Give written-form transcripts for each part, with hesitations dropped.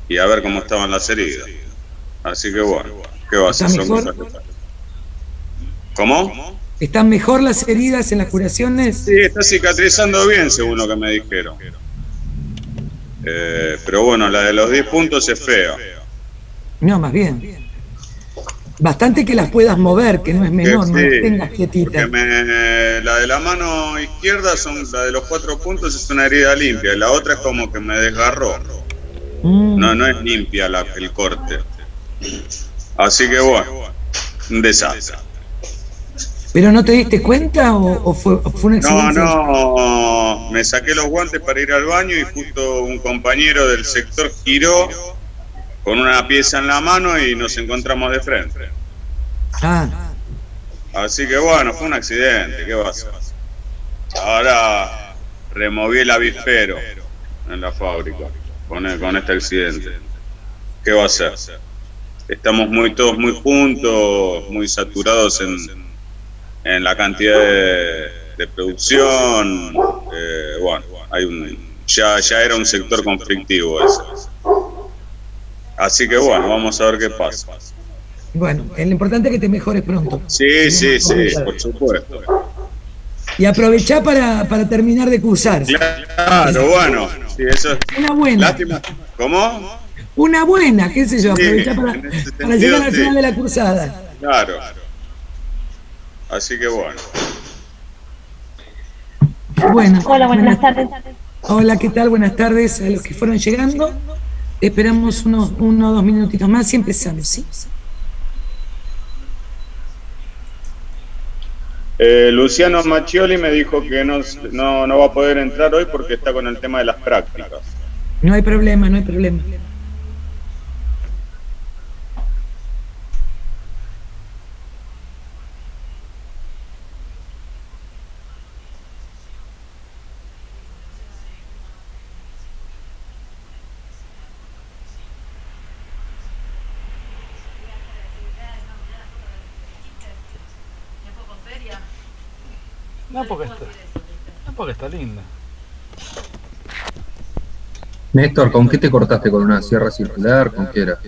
y a ver cómo estaban las heridas. Así que bueno, ¿qué va a hacer? ¿Está Son cosas mejor? que pasan. ¿Cómo? ¿Están mejor las heridas en las curaciones? Sí, está cicatrizando bien, según lo que me dijeron. Pero bueno, la de los 10 puntos es fea. No, más bien. Bastante que las puedas mover, que no es Que menor, no las sí, tengas porque quietitas. la de la mano izquierda, la de los 4 puntos es una herida limpia, y la otra es como que me desgarró. No, no es Mm. limpia el corte. Así que bueno, un desastre. ¿Pero no te diste cuenta o fue un No, accidente? no, me saqué los guantes para ir al baño y justo un compañero del sector giró con una pieza en la mano y nos encontramos de frente. Ah, Así que bueno, fue un accidente, ¿qué va a hacer? Ahora removí el avispero en la fábrica con este accidente. ¿Qué va a hacer? Estamos todos muy juntos, muy saturados en la cantidad de producción. Bueno, ya era un sector conflictivo ese. Así que bueno, vamos a ver qué pasa. bueno, lo importante es que te mejores pronto. Sí, sí, sí, por supuesto. Y aprovechá para terminar de cursar. Claro, bueno, sí, eso es. Una buena, Lástima. ¿Cómo? una buena, qué sé yo, Sí, aprovechá en ese para llegar sentido, al sí. final de la cursada. Claro. Así que bueno. Bueno, Hola, buenas tardes. hola, ¿qué tal? Buenas tardes a los que fueron llegando. Esperamos uno o dos minutitos más y empezamos, ¿sí? Luciano Macchioli me dijo que no va a poder entrar hoy porque está con el tema de las prácticas. No hay problema, no hay problema. No, porque está linda. Néstor, ¿con qué te cortaste? ¿Con una sierra circular? ¿Con qué era?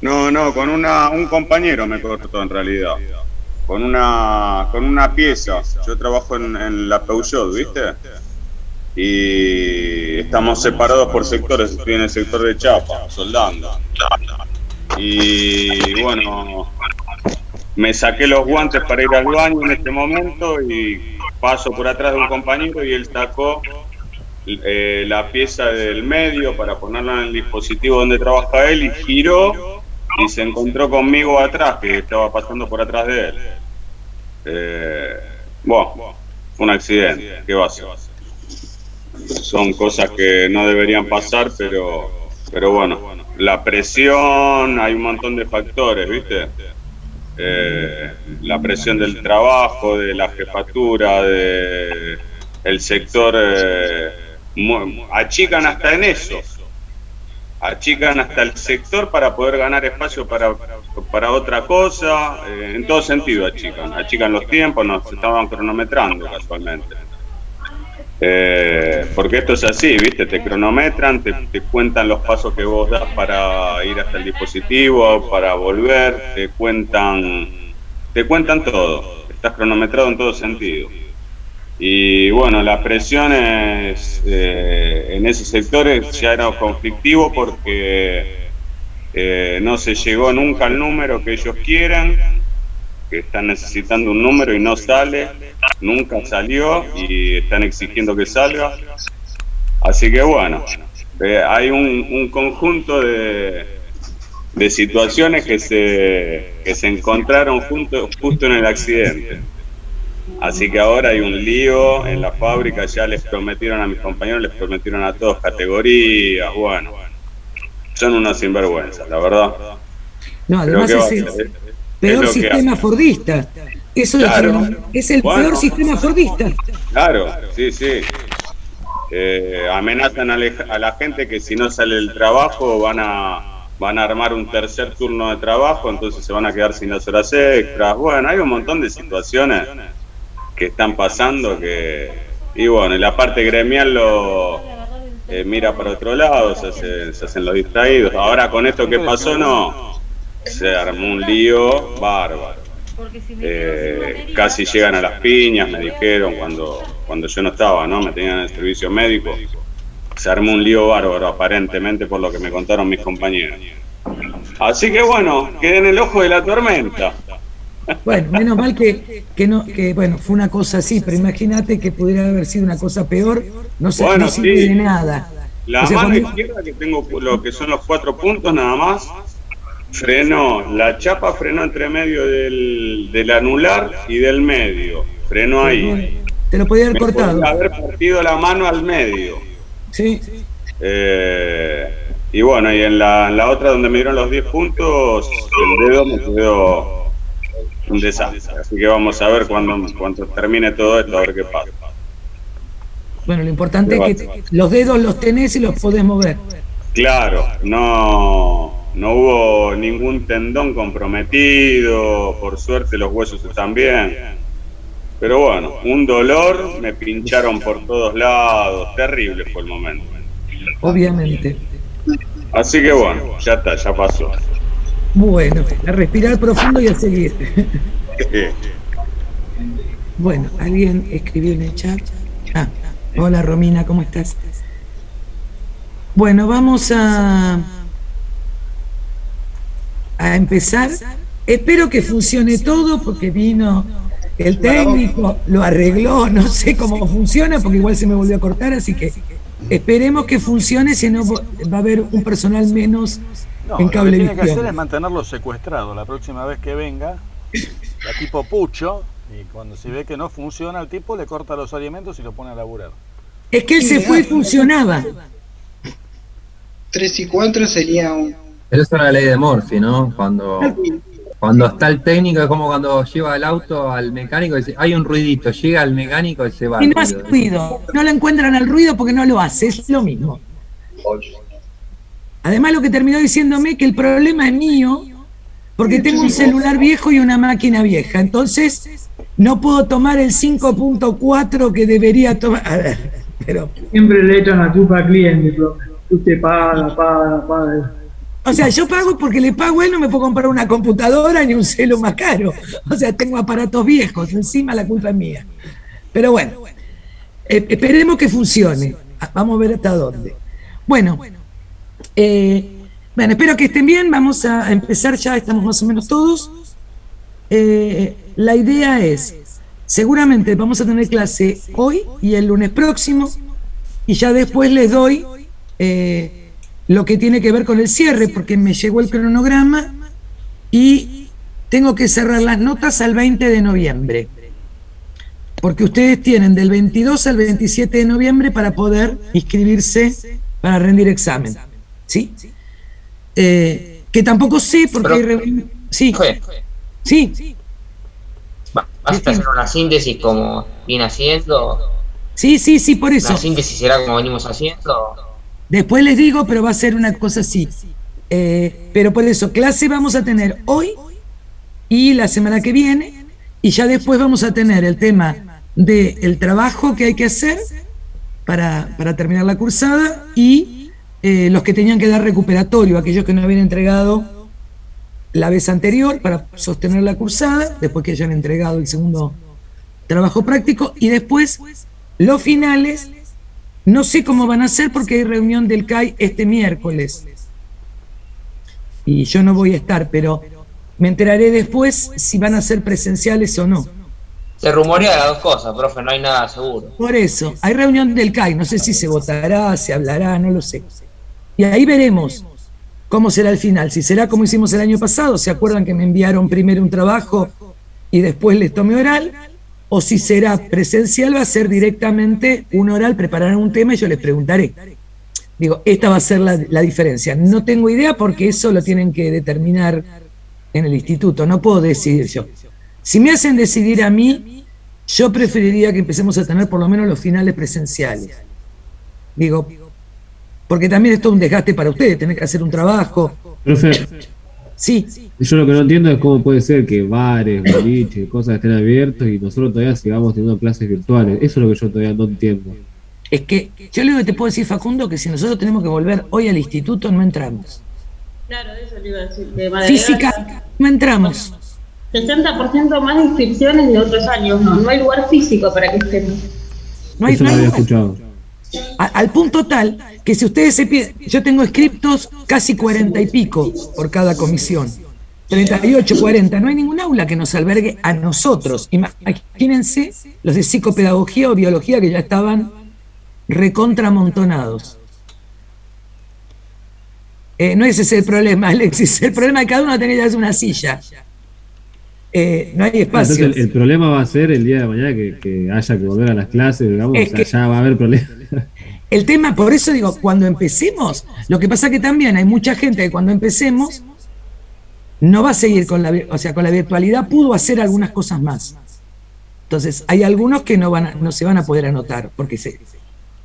No, con un compañero me cortó en realidad. Con una pieza. Yo trabajo en la Peugeot, ¿viste? Y estamos separados por sectores. Estoy en el sector de Chapa, soldando. Y bueno, me saqué los guantes para ir al baño en este momento y paso por atrás de un compañero y él sacó la pieza del medio para ponerla en el dispositivo donde trabaja él y giró y se encontró conmigo atrás, que estaba pasando por atrás de él. Bueno, fue un accidente, ¿qué va a ser? Son cosas que no deberían pasar, pero bueno, la presión, hay un montón de factores, ¿viste? La presión del trabajo, de la jefatura, el sector, achican hasta en eso, achican hasta el sector para poder ganar espacio para otra cosa, en todo sentido achican los tiempos, nos estaban cronometrando casualmente. Porque esto es así, ¿viste? Te cronometran, te cuentan los pasos que vos das para ir hasta el dispositivo, para volver, te cuentan todo, estás cronometrado en todo sentido. Y bueno, la presión en esos sectores ya era conflictivo porque no se llegó nunca al número que ellos quieren, que están necesitando un número y no sale, nunca salió y están exigiendo que salga. Así que bueno, hay un conjunto de situaciones que se encontraron justo en el accidente. Así que ahora hay un lío en la fábrica, ya les prometieron a mis compañeros, les prometieron a todos categorías, bueno, son unos sinvergüenzas, la verdad. No, además Pero ¿qué es va a el hacer? peor lo que sistema hace. fordista. Eso Claro. es el Bueno. peor sistema fordista. Claro, sí. Amenazan a la gente que si no sale del trabajo van a armar un tercer turno de trabajo, entonces se van a quedar sin las horas extras. Bueno, hay un montón de situaciones que están pasando que Y bueno, y la parte gremial mira para otro lado, se hacen los distraídos. Ahora con esto que pasó, no, se armó un lío bárbaro. Casi llegan a las piñas, me dijeron cuando yo no estaba, ¿no? Me tenían en el servicio médico. Se armó un lío bárbaro, aparentemente, por lo que me contaron mis compañeros. Así que bueno, quedé en el ojo de la tormenta. Bueno, menos mal que bueno, fue una cosa así, pero imagínate que pudiera haber sido una cosa peor, no se Bueno, no sirve sí. de nada. La O sea, mano cuando- izquierda, que tengo lo que son los 4 puntos nada más, frenó, la chapa frenó entre medio del anular y del medio, frenó ahí. Te lo podía haber Me cortado. podría haber partido la mano al medio. Sí. Y bueno, y en la otra donde me dieron los 10 puntos, el dedo me quedó un desastre. Así que vamos a ver cuando termine todo esto, a ver qué pasa. Bueno, lo importante es que los dedos los tenés y los podés mover. Claro, no hubo ningún tendón comprometido, por suerte los huesos están bien. Pero bueno, un dolor, me pincharon por todos lados, terrible fue el momento. Obviamente. Así que bueno, ya está, ya pasó. Bueno, a respirar profundo y a seguir. Bueno, alguien escribió en el chat. Hola Romina, ¿cómo estás? Bueno, vamos a empezar. Espero que funcione todo porque vino el técnico, lo arregló, no sé cómo funciona porque igual se me volvió a cortar, así que esperemos que funcione, si no va a haber un personal menos No, en lo que tiene que Cablevisión. hacer es mantenerlo secuestrado. La próxima vez que venga, la tipo pucho, y cuando se ve que no funciona, el tipo le corta los alimentos y lo pone a laburar. Es que él se fue y funcionaba. 3 y 4 sería un... Pero esa es la ley de Murphy, ¿no? Cuando está el técnico, es como cuando lleva el auto al mecánico y dice, hay un ruidito, llega el mecánico y se va. Y no hace ruido, no lo encuentran al ruido porque no lo hace, es lo mismo. Además lo que terminó diciéndome que el problema es mío, porque tengo un celular viejo y una máquina vieja, entonces no puedo tomar el 5.4 que debería tomar. A ver, pero... Siempre le echan la culpa al cliente, profe. Usted paga. O sea, yo pago porque le pago a él, no me puedo comprar una computadora ni un celu más caro. O sea, tengo aparatos viejos, encima la culpa es mía. Pero bueno, esperemos que funcione. Vamos a ver hasta dónde. Bueno, espero que estén bien. Vamos a empezar ya, estamos más o menos todos. La idea es, seguramente vamos a tener clase hoy y el lunes próximo, y ya después les doy lo que tiene que ver con el cierre, porque me llegó el cronograma y tengo que cerrar las notas al 20 de noviembre. Porque ustedes tienen del 22 al 27 de noviembre para poder inscribirse para rendir examen. ¿Sí? Que tampoco sé porque hay reunión. Sí. Sí. ¿Vas a hacer una síntesis como viene haciendo? Sí, por eso. ¿La síntesis será como venimos haciendo? Después les digo, pero va a ser una cosa así. Pero por eso, clase vamos a tener hoy y la semana que viene, y ya después vamos a tener el tema del trabajo que hay que hacer para terminar la cursada y los que tenían que dar recuperatorio, aquellos que no habían entregado la vez anterior para sostener la cursada, después que hayan entregado el segundo trabajo práctico, y después los finales. No sé cómo van a ser porque hay reunión del CAI este miércoles. Y yo no voy a estar, pero me enteraré después si van a ser presenciales o no. Se rumorea las dos cosas, profe, no hay nada seguro. Por eso, hay reunión del CAI, no sé si se votará, se hablará, no lo sé. Y ahí veremos cómo será el final. Si será como hicimos el año pasado, ¿se acuerdan que me enviaron primero un trabajo y después les tomé oral? O si será presencial, va a ser directamente un oral, prepararán un tema y yo les preguntaré. Digo, esta va a ser la diferencia. No tengo idea porque eso lo tienen que determinar en el instituto, no puedo decidir yo. Si me hacen decidir a mí, yo preferiría que empecemos a tener por lo menos los finales presenciales. Digo, porque también es todo un desgaste para ustedes, tener que hacer un trabajo. Profe, Sí, Yo lo que no entiendo es cómo puede ser que bares, boliches, cosas estén abiertos y nosotros todavía sigamos teniendo clases virtuales. Eso es lo que yo todavía no entiendo. es que yo lo único que te puedo decir, Facundo, que si nosotros tenemos que volver hoy al instituto, no entramos. Claro, eso le iba a decir. De Física, no entramos. 60% más de inscripciones de otros años, no hay lugar físico para que estemos. No hay, Eso no lo hay había lugar. escuchado. Al punto tal que si ustedes se piden, yo tengo escriptos casi 40 y pico por cada comisión, 38, 40, no hay ningún aula que nos albergue a nosotros. Imagínense los de psicopedagogía o biología que ya estaban recontramontonados. No ese es el problema, Alexis, el problema es que cada uno tiene ya una silla. No hay espacio. Entonces el problema va a ser el día de mañana que haya que volver a las clases, digamos, Es o sea, que- ya va a haber problemas. El tema, por eso digo, cuando empecemos, lo que pasa que también hay mucha gente que cuando empecemos no va a seguir con con la virtualidad, pudo hacer algunas cosas más. Entonces, hay algunos que no se van a poder anotar, porque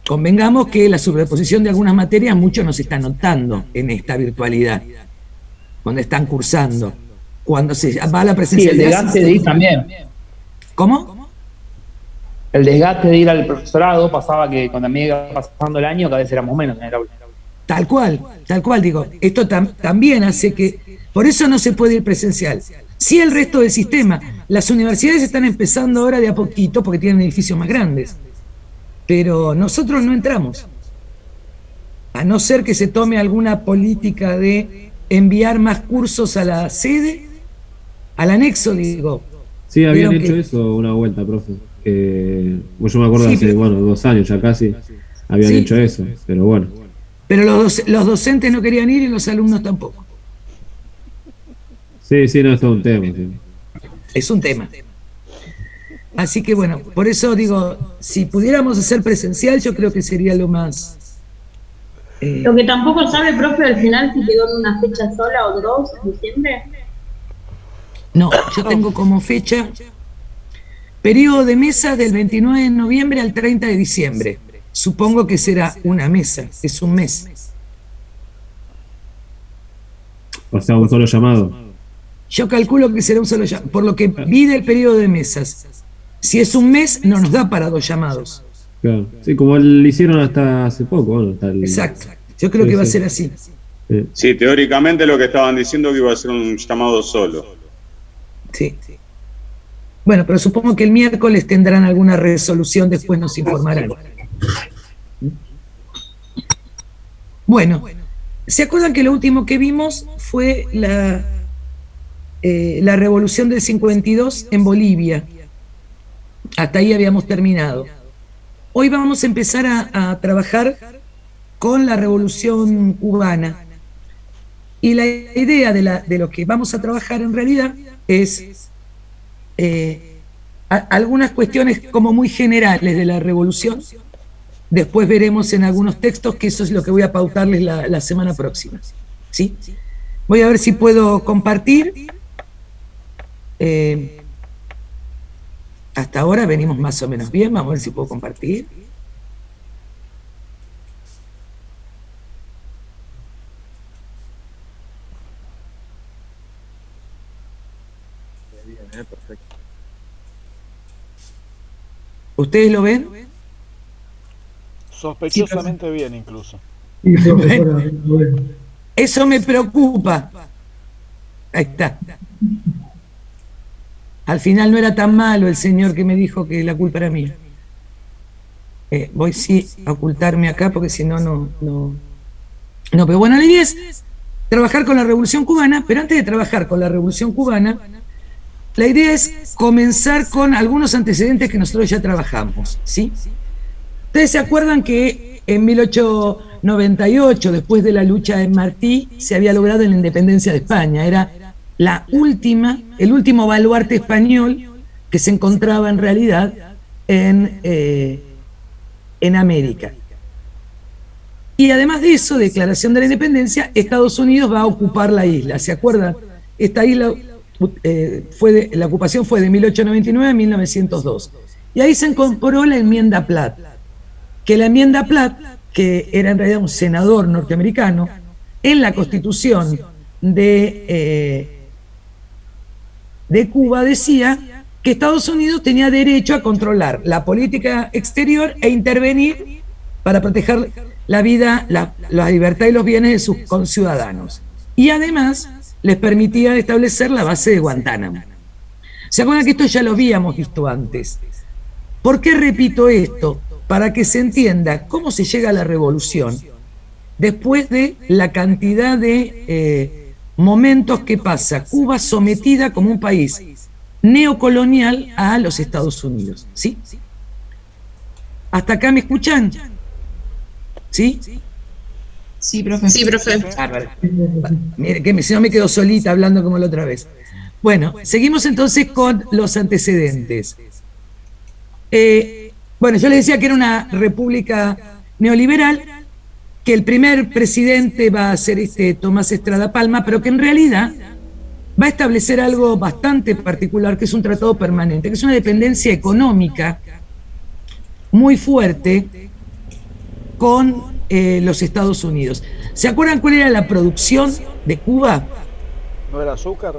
convengamos que la sobreposición de algunas materias muchos no se están notando en esta virtualidad, cuando están cursando. Cuando se va a la Sí, el presencialidad. desgaste de ir también. ¿Cómo? El desgaste de ir al profesorado pasaba que cuando me iba pasando el año, cada vez éramos menos en el aula. Tal cual, digo. Esto también hace que, por eso no se puede ir presencial. Sí, el resto del sistema. Las universidades están empezando ahora de a poquito porque tienen edificios más grandes. Pero nosotros no entramos. A no ser que se tome alguna política de enviar más cursos a la sede, al anexo, digo. Sí, habían Vieron hecho que- eso una vuelta, profe. Pues yo me acuerdo Sí, hace, pero- 2 años ya casi, habían Sí. hecho eso, pero bueno. Pero los docentes no querían ir y los alumnos tampoco. Sí, no, es todo un tema. Sí. Es un tema. Así que bueno, por eso digo, si pudiéramos hacer presencial, yo creo que sería lo más... Lo que tampoco sabe, profe, al final si quedó en una fecha sola o dos en diciembre. No, yo tengo como fecha periodo de mesa del 29 de noviembre al 30 de diciembre. Supongo que será una mesa, es un mes. O sea, un solo llamado. Yo calculo que será un solo llamado, por lo que vi del periodo de mesas. Si es un mes, no nos da para 2 llamados. Claro. Sí, como le hicieron hasta hace poco, bueno, hasta el- Exacto. Yo creo Sí, que va a sí. ser así. Sí, teóricamente lo que estaban diciendo que iba a ser un llamado solo. Sí. Bueno, pero supongo que el miércoles tendrán alguna resolución, después nos informarán. Bueno, ¿se acuerdan que lo último que vimos fue la revolución del 52 en Bolivia? Hasta ahí habíamos terminado. Hoy vamos a empezar a trabajar con la revolución cubana. Y la idea de lo que vamos a trabajar en realidad es algunas cuestiones como muy generales de la revolución. Después veremos en algunos textos que eso es lo que voy a pautarles la semana próxima. ¿Sí? Voy a ver si puedo compartir. Hasta ahora venimos más o menos bien. Vamos a ver si puedo compartir. Perfecto. ¿Ustedes lo ven? Sospechosamente bien incluso. Sí, profesora, bueno. Eso me preocupa. Ahí está. Al final no era tan malo el señor que me dijo que la culpa era mía. Voy sí a ocultarme acá porque si no, no. Pero bueno, la idea es trabajar con la Revolución Cubana, pero antes de trabajar con la Revolución Cubana, la idea es comenzar con algunos antecedentes que nosotros ya trabajamos, ¿sí? Ustedes se acuerdan que en 1898, después de la lucha en Martí, se había logrado la independencia de España. Era el último baluarte español que se encontraba en realidad en América. Y además de eso, declaración de la independencia, Estados Unidos va a ocupar la isla. ¿Se acuerdan? Esta isla la ocupación fue de 1899 a 1902. Y ahí se incorporó la enmienda Platt, que la enmienda Platt, que era en realidad un senador norteamericano, en la Constitución de Cuba decía que Estados Unidos tenía derecho a controlar la política exterior e intervenir para proteger la vida, la libertad y los bienes de sus conciudadanos. Y además les permitía establecer la base de Guantánamo. ¿Se acuerdan que esto ya lo habíamos visto antes? ¿Por qué repito esto? Para que se entienda cómo se llega a la revolución después de la cantidad de momentos que pasa Cuba sometida como un país neocolonial a los Estados Unidos. ¿Sí? ¿Hasta acá me escuchan? ¿Sí? Sí, profe. Sí, profe. Mire, que si no me quedo solita hablando como la otra vez. Bueno, seguimos entonces con los antecedentes. Bueno, yo les decía que era una república neoliberal, que el primer presidente va a ser Tomás Estrada Palma, pero que en realidad va a establecer algo bastante particular, que es un tratado permanente, que es una dependencia económica muy fuerte con los Estados Unidos. ¿Se acuerdan cuál era la producción de Cuba? ¿No era azúcar?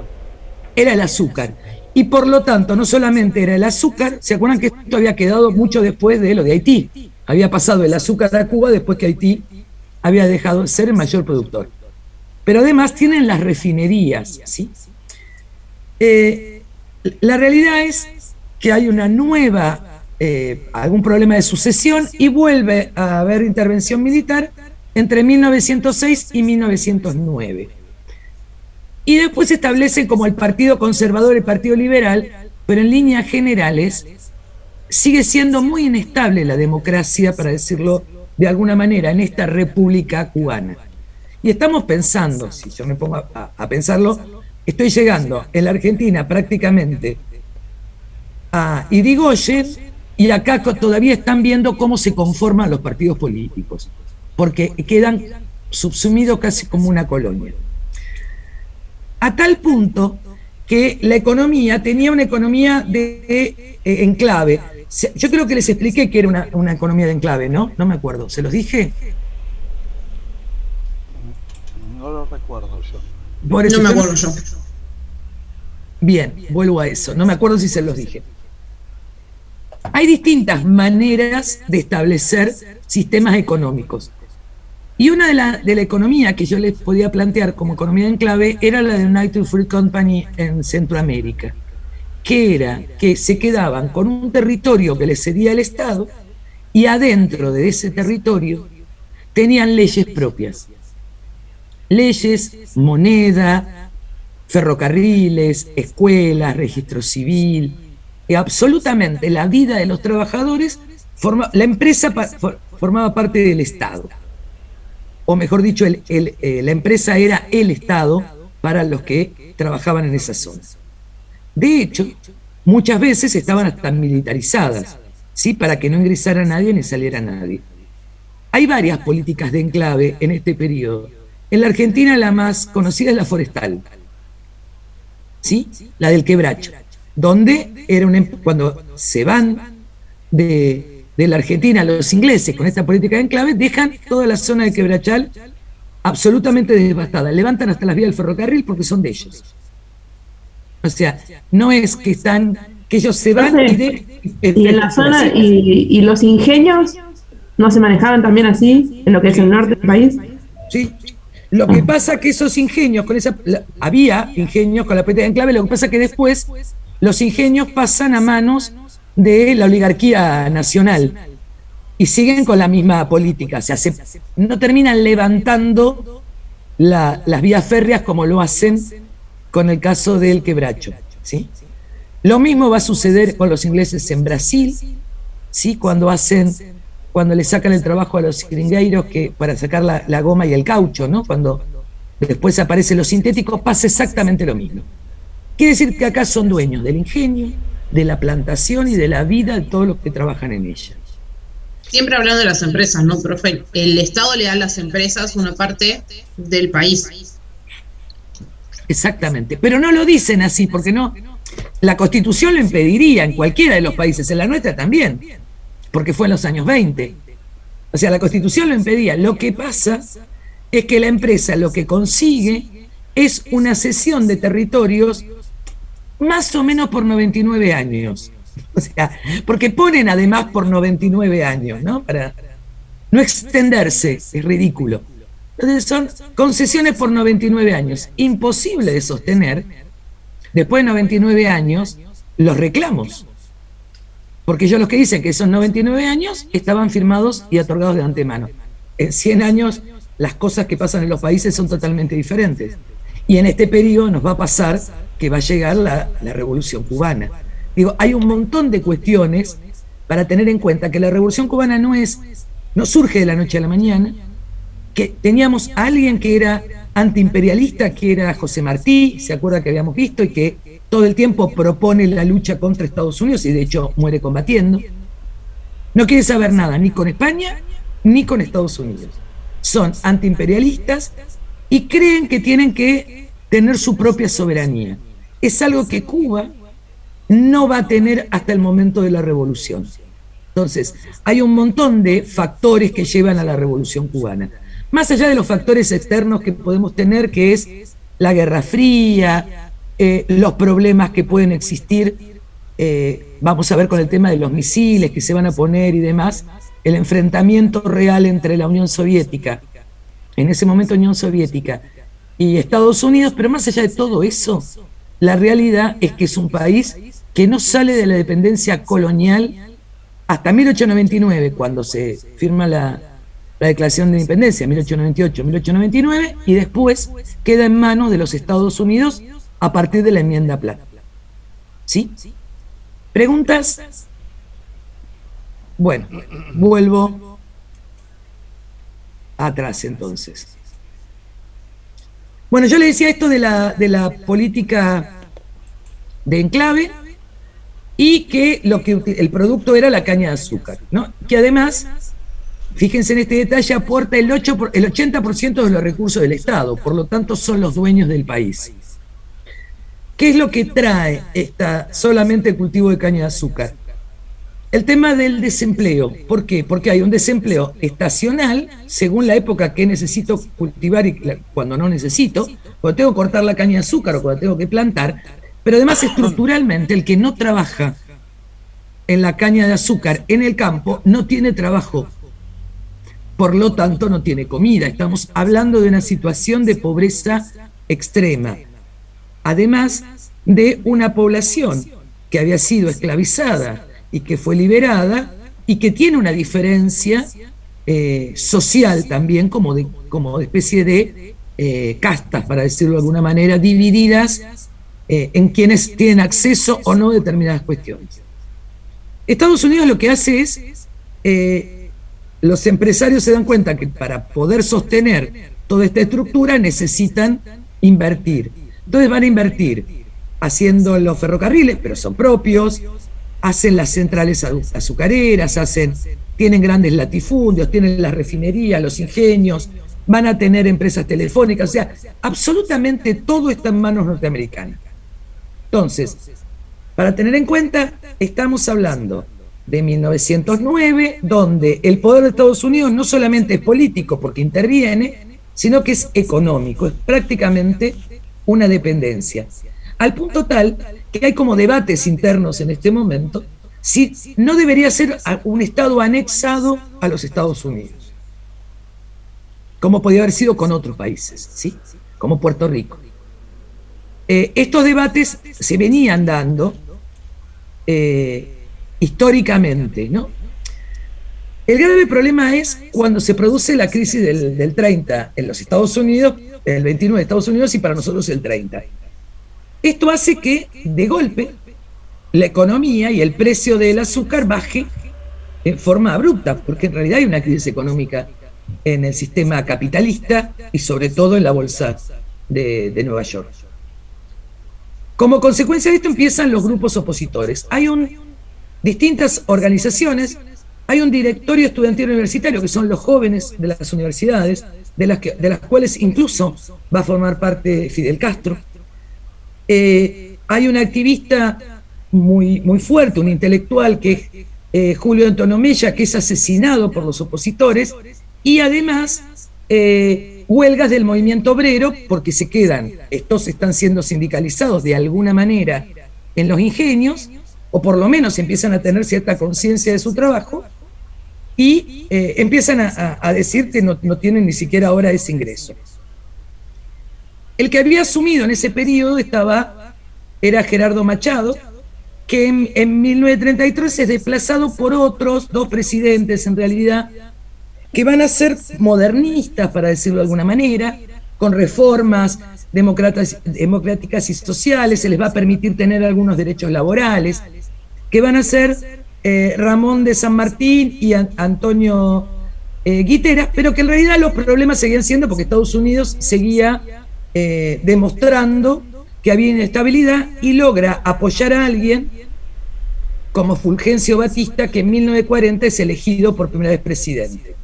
Era el azúcar. Y por lo tanto, no solamente era el azúcar, ¿se acuerdan que esto había quedado mucho después de lo de Haití? Había pasado el azúcar a Cuba después que Haití había dejado de ser el mayor productor. Pero además tienen las refinerías, ¿sí? La realidad es que hay una nueva, algún problema de sucesión y vuelve a haber intervención militar entre 1906 y 1909. Y después se establecen como el Partido Conservador y el Partido Liberal, pero en líneas generales sigue siendo muy inestable la democracia, para decirlo de alguna manera, en esta república cubana. Y estamos pensando, si yo me pongo a pensarlo, estoy llegando en la Argentina prácticamente a Irigoyen, y acá todavía están viendo cómo se conforman los partidos políticos, porque quedan subsumidos casi como una colonia. A tal punto que la economía tenía una economía de enclave. Yo creo que les expliqué que era una economía de enclave, ¿no? No me acuerdo. ¿Se los dije? No lo recuerdo yo. Por eso No me acuerdo yo. Bien, vuelvo a eso. No me acuerdo si se los dije. Hay distintas maneras de establecer sistemas económicos. Y una de la economía que yo les podía plantear como economía de enclave era la de United Fruit Company en Centroamérica, que era que se quedaban con un territorio que les cedía el Estado y adentro de ese territorio tenían leyes propias. Leyes, moneda, ferrocarriles, escuelas, registro civil, y absolutamente la vida de los trabajadores, la empresa formaba parte del Estado. O mejor dicho, la empresa era el Estado para los que trabajaban en esa zona. De hecho, muchas veces estaban hasta militarizadas, ¿sí? Para que no ingresara nadie ni saliera nadie. Hay varias políticas de enclave en este periodo. En la Argentina la más conocida es la forestal, ¿sí? La del Quebracho, donde era cuando se van de la Argentina los ingleses con esta política de enclave, dejan toda la zona de Quebrachal absolutamente devastada, levantan hasta las vías del ferrocarril porque son de ellos. O sea, no es que ellos se van y en la zona y los ingenios no se manejaban también así en lo que es el norte del país. Sí. Lo que pasa que esos ingenios había ingenios con la política de enclave, lo que pasa que después los ingenios pasan a manos de la oligarquía nacional y siguen con la misma política, o sea, no terminan levantando las vías férreas como lo hacen con el caso del Quebracho, ¿sí? Lo mismo va a suceder con los ingleses en Brasil, ¿sí? Cuando le sacan el trabajo a los seringueiros para sacar la goma y el caucho, ¿no? Cuando después aparecen los sintéticos, pasa exactamente lo mismo. Quiere decir que acá son dueños del ingenio, de la plantación y de la vida de todos los que trabajan en ella. Siempre hablando de las empresas, ¿no, profe? El Estado le da a las empresas una parte del país. Exactamente, pero no lo dicen así, porque no. La Constitución lo impediría en cualquiera de los países, en la nuestra también, porque fue en los años 20. O sea, la Constitución lo impedía. Lo que pasa es que la empresa lo que consigue es una cesión de territorios más o menos por 99 años. O sea, porque ponen además por 99 años, ¿no? Para no extenderse, es ridículo. Entonces son concesiones por 99 años. Imposible de sostener, después de 99 años, los reclamos. Porque ellos los que dicen que esos 99 años estaban firmados y otorgados de antemano. En 100 años las cosas que pasan en los países son totalmente diferentes. Y en este periodo nos va a pasar que va a llegar la Revolución Cubana. Digo, hay un montón de cuestiones para tener en cuenta que la Revolución Cubana no surge de la noche a la mañana, que teníamos a alguien que era antiimperialista, que era José Martí, se acuerda que habíamos visto, y que todo el tiempo propone la lucha contra Estados Unidos y de hecho muere combatiendo. No quiere saber nada ni con España ni con Estados Unidos. Son antiimperialistas y creen que tienen que tener su propia soberanía. Es algo que Cuba no va a tener hasta el momento de la revolución. Entonces, hay un montón de factores que llevan a la Revolución Cubana. Más allá de los factores externos que podemos tener, que es la Guerra Fría, los problemas que pueden existir, vamos a ver con el tema de los misiles que se van a poner y demás, el enfrentamiento real entre la Unión Soviética, en ese momento Unión Soviética, y Estados Unidos, pero más allá de todo eso, la realidad es que es un país que no sale de la dependencia colonial hasta 1899, cuando se firma la Declaración de Independencia, 1898, 1899, y después queda en manos de los Estados Unidos a partir de la enmienda Platt. ¿Sí? ¿Preguntas? Bueno, vuelvo atrás entonces. Bueno, yo le decía esto de la política de enclave y que el producto era la caña de azúcar, ¿no? Que además, fíjense en este detalle, aporta el 80% de los recursos del Estado, por lo tanto son los dueños del país. ¿Qué es lo que trae solamente el cultivo de caña de azúcar? El tema del desempleo. ¿Por qué? Porque hay un desempleo estacional, según la época que necesito cultivar y cuando no necesito, cuando tengo que cortar la caña de azúcar o cuando tengo que plantar, pero además estructuralmente el que no trabaja en la caña de azúcar en el campo no tiene trabajo, por lo tanto no tiene comida. Estamos hablando de una situación de pobreza extrema, además de una población que había sido esclavizada y que fue liberada y que tiene una diferencia social también, como de especie de castas, para decirlo de alguna manera, divididas en quienes tienen acceso o no a determinadas cuestiones. Estados Unidos lo que hace es, los empresarios se dan cuenta que para poder sostener toda esta estructura necesitan invertir. Entonces van a invertir haciendo los ferrocarriles, pero son propios, hacen las centrales azucareras, tienen grandes latifundios, tienen las refinerías, los ingenios, van a tener empresas telefónicas, o sea, absolutamente todo está en manos norteamericanas. Entonces, para tener en cuenta, estamos hablando de 1909, donde el poder de Estados Unidos no solamente es político porque interviene, sino que es económico, es prácticamente una dependencia. Al punto tal que hay como debates internos en este momento si no debería ser un Estado anexado a los Estados Unidos, como podía haber sido con otros países, ¿sí? Como Puerto Rico. Estos debates se venían dando históricamente, ¿no? El grave problema es cuando se produce la crisis del 30 en los Estados Unidos, el 29 de Estados Unidos y para nosotros el 30. Esto hace que, de golpe, la economía y el precio del azúcar baje en forma abrupta, porque en realidad hay una crisis económica en el sistema capitalista y sobre todo en la bolsa de Nueva York. Como consecuencia de esto empiezan los grupos opositores. Hay distintas organizaciones, hay un directorio estudiantil universitario, que son los jóvenes de las universidades, de las cuales incluso va a formar parte Fidel Castro. Hay un activista muy fuerte, un intelectual, que es Julio Antonio Mella, que es asesinado por los opositores, y además huelgas del movimiento obrero, porque estos están siendo sindicalizados de alguna manera en los ingenios, o por lo menos empiezan a tener cierta conciencia de su trabajo, y empiezan a decir que no tienen ni siquiera ahora ese ingreso. El que había asumido en ese periodo era Gerardo Machado, que en 1933 es desplazado por otros dos presidentes, en realidad, que van a ser modernistas, para decirlo de alguna manera, con reformas democráticas y sociales, se les va a permitir tener algunos derechos laborales, que van a ser Ramón de San Martín y Antonio Guiteras, pero que en realidad los problemas seguían siendo porque Estados Unidos seguía demostrando que había inestabilidad, y logra apoyar a alguien como Fulgencio Batista, que en 1940 es elegido por primera vez presidente.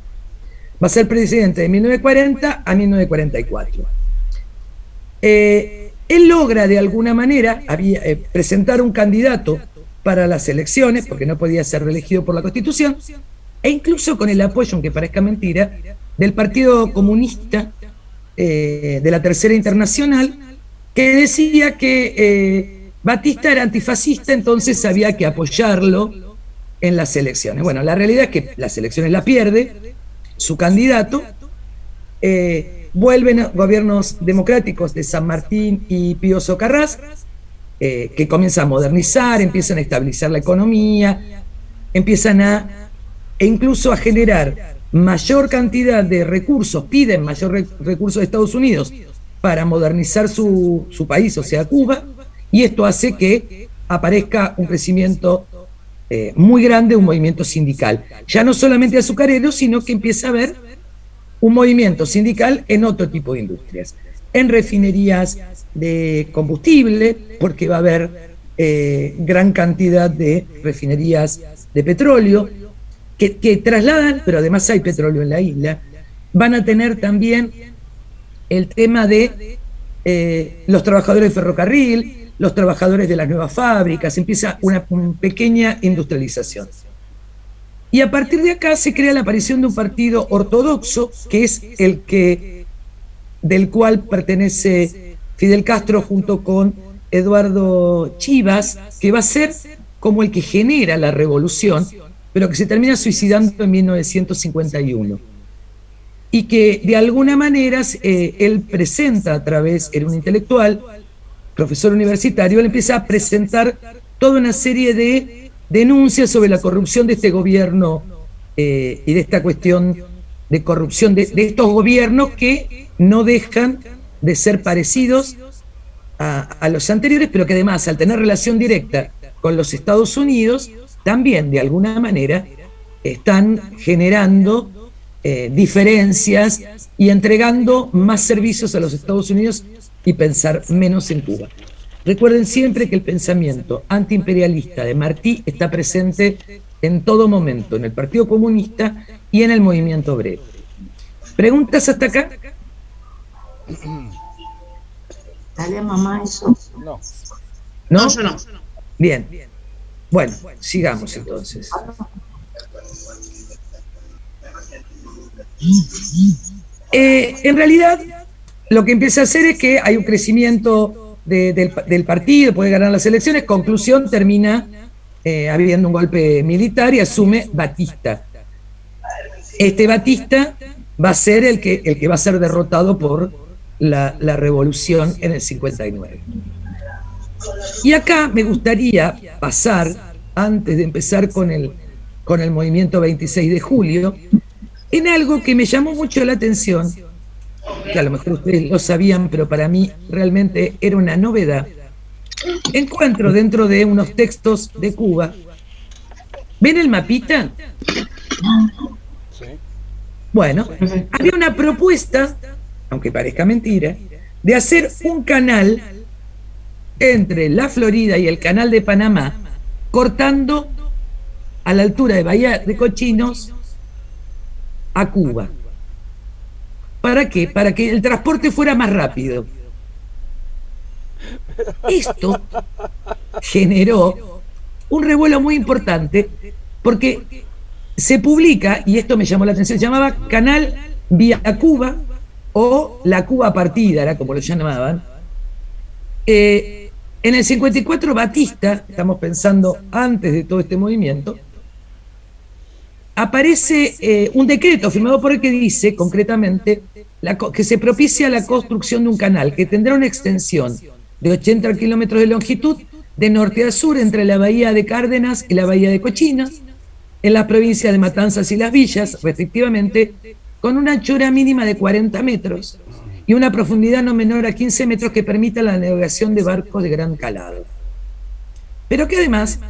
Va a ser presidente de 1940 a 1944. Él logra de alguna manera presentar un candidato para las elecciones, porque no podía ser reelegido por la Constitución, e incluso con el apoyo, aunque parezca mentira, del Partido Comunista de la Tercera Internacional, que decía que Batista era antifascista, entonces había que apoyarlo en las elecciones. Bueno, la realidad es que las elecciones la pierde su candidato, vuelven gobiernos democráticos de San Martín y Pío Socarrás, que comienzan a modernizar, empiezan a estabilizar la economía, empiezan incluso a generar mayor cantidad de recursos, piden mayor recursos de Estados Unidos para modernizar su país, o sea, Cuba, y esto hace que aparezca un crecimiento muy grande, un movimiento sindical, ya no solamente azucarero, sino que empieza a haber un movimiento sindical en otro tipo de industrias, en refinerías de combustible, porque va a haber gran cantidad de refinerías de petróleo que trasladan, pero además hay petróleo en la isla. Van a tener también el tema de los trabajadores de ferrocarril, los trabajadores de las nuevas fábricas, empieza una pequeña industrialización. Y a partir de acá se crea la aparición de un partido ortodoxo, que es del cual pertenece Fidel Castro junto con Eduardo Chivas, que va a ser como el que genera la revolución, pero que se termina suicidando en 1951. Y que de alguna manera él presenta a través, era un intelectual, profesor universitario, él empieza a presentar toda una serie de denuncias sobre la corrupción de este gobierno y de esta cuestión de corrupción de estos gobiernos que no dejan de ser parecidos a los anteriores, pero que además, al tener relación directa con los Estados Unidos, también de alguna manera están generando diferencias y entregando más servicios a los Estados Unidos y pensar menos en Cuba. Recuerden siempre que el pensamiento antiimperialista de Martí está presente en todo momento, en el Partido Comunista y en el movimiento obrero. ¿Preguntas hasta acá? Dale, mamá, eso. No. ¿No? Yo no. Bien. Bueno, sigamos entonces. En realidad, lo que empieza a hacer es que hay un crecimiento del partido, puede ganar las elecciones, conclusión, termina habiendo un golpe militar y asume Batista. Este Batista va a ser el que va a ser derrotado por la revolución en el 59. Y acá me gustaría pasar, antes de empezar con el movimiento 26 de julio, en algo que me llamó mucho la atención, que a lo mejor ustedes lo sabían, pero para mí realmente era una novedad. Encuentro dentro de unos textos de Cuba. ¿Ven el mapita? Sí. Bueno, había una propuesta, aunque parezca mentira, de hacer un canal entre la Florida y el canal de Panamá, cortando a la altura de Bahía de Cochinos a Cuba. ¿Para qué? Para que el transporte fuera más rápido. Esto generó un revuelo muy importante porque se publica, y esto me llamó la atención, se llamaba Canal Vía Cuba o la Cuba partida, era como lo llamaban. En el 54 Batista, estamos pensando antes de todo este movimiento, aparece un decreto firmado por el que dice concretamente que se propicia la construcción de un canal que tendrá una extensión de 80 kilómetros de longitud de norte a sur entre la bahía de Cárdenas y la bahía de Cochinas, en las provincias de Matanzas y Las Villas, respectivamente, con una anchura mínima de 40 metros y una profundidad no menor a 15 metros que permita la navegación de barcos de gran calado. Pero que además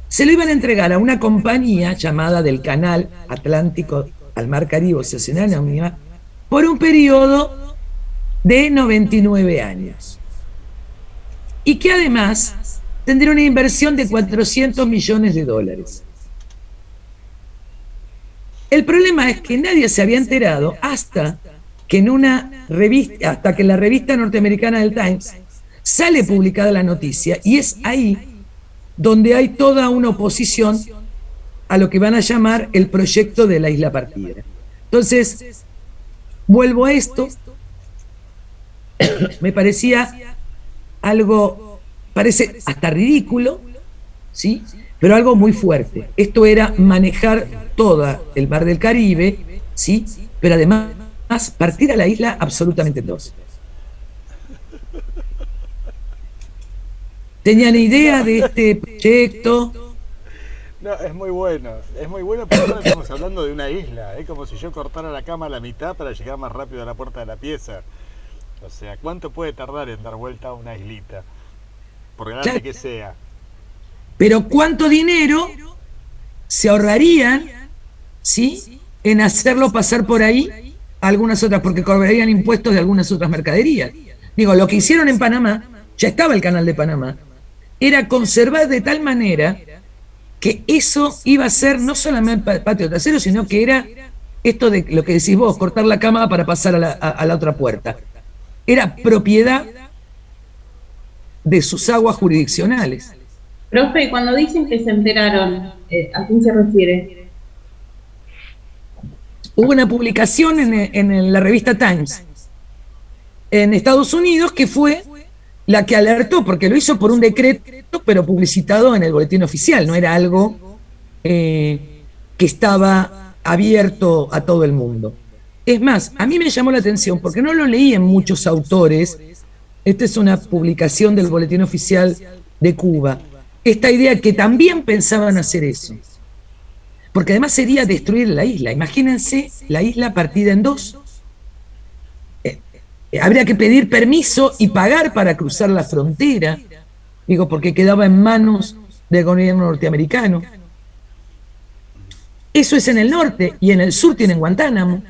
se lo iban a entregar a una compañía llamada del Canal Atlántico al Mar Caribe, Sociedad Anónima, por un periodo de 99 años. Y que además tendría una inversión de $400 millones. El problema es que nadie se había enterado hasta que en una revista, hasta que en la revista norteamericana del Times sale publicada la noticia, y es ahí donde hay toda una oposición a lo que van a llamar el proyecto de la isla partida. Entonces, vuelvo a esto, me parecía algo, parece hasta ridículo, ¿sí? Pero algo muy fuerte. Esto era manejar toda el mar del Caribe, ¿sí? Pero además partir a la isla absolutamente en dos. ¿Tenían idea de este proyecto? No, es muy bueno porque ahora estamos hablando de una isla, es como si yo cortara la cama a la mitad para llegar más rápido a la puerta de la pieza. O sea, ¿cuánto puede tardar en dar vuelta a una islita? Por grande Claro. que sea. Pero ¿cuánto dinero se ahorrarían, ¿sí?, en hacerlo pasar por ahí a algunas otras, porque cobrarían impuestos de algunas otras mercaderías? Digo, lo que hicieron en Panamá, ya estaba el canal de Panamá, era conservar de tal manera que eso iba a ser no solamente patio trasero, sino que era esto de lo que decís vos, cortar la cama para pasar a la otra puerta. Era propiedad de sus aguas jurisdiccionales. Profe, cuando dicen que se enteraron, ¿a quién se refiere? Hubo una publicación en la revista Times en Estados Unidos que fue la que alertó, porque lo hizo por un decreto, pero publicitado en el boletín oficial, no era algo que estaba abierto a todo el mundo. Es más, a mí me llamó la atención, porque no lo leí en muchos autores, esta es una publicación del boletín oficial de Cuba, esta idea que también pensaban hacer eso, porque además sería destruir la isla. Imagínense la isla partida en dos. Habría que pedir permiso y pagar para cruzar la frontera, digo, porque quedaba en manos del gobierno norteamericano. Eso es en el norte, y en el sur tienen Guantánamo.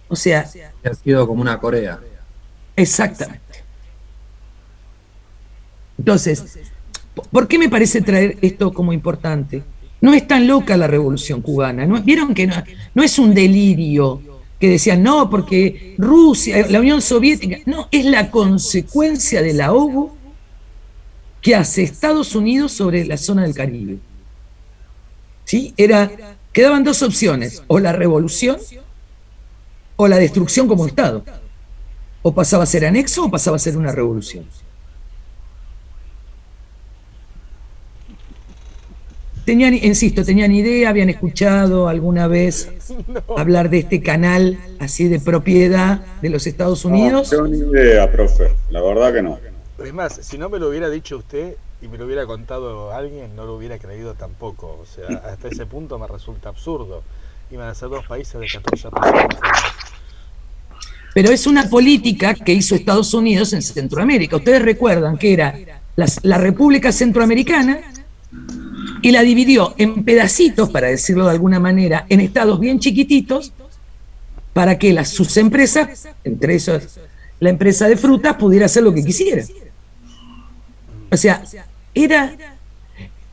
O sea, Ha sido como una Corea. exactamente. Entonces, ¿por qué me parece traer esto como importante? No es tan loca la revolución cubana, ¿no? Vieron que no es un delirio que decían, no, porque Rusia, la Unión Soviética, no, es la consecuencia del ahogo que hace Estados Unidos sobre la zona del Caribe. ¿Sí? Quedaban dos opciones, o la revolución o la destrucción como Estado. O pasaba a ser anexo o pasaba a ser una revolución. Tenían idea, habían escuchado alguna vez hablar de este canal así de propiedad de los Estados Unidos. No tengo ni idea, profe, la verdad que no. Es más, si no me lo hubiera dicho usted y me lo hubiera contado alguien, no lo hubiera creído tampoco. O sea, hasta ese punto me resulta absurdo. Iban a ser dos países de 14 personas. Pero es una política que hizo Estados Unidos en Centroamérica. Ustedes recuerdan que era la República Centroamericana, y la dividió en pedacitos, para decirlo de alguna manera, en estados bien chiquititos, para que sus empresas, entre esos la empresa de frutas, pudiera hacer lo que quisiera. O sea,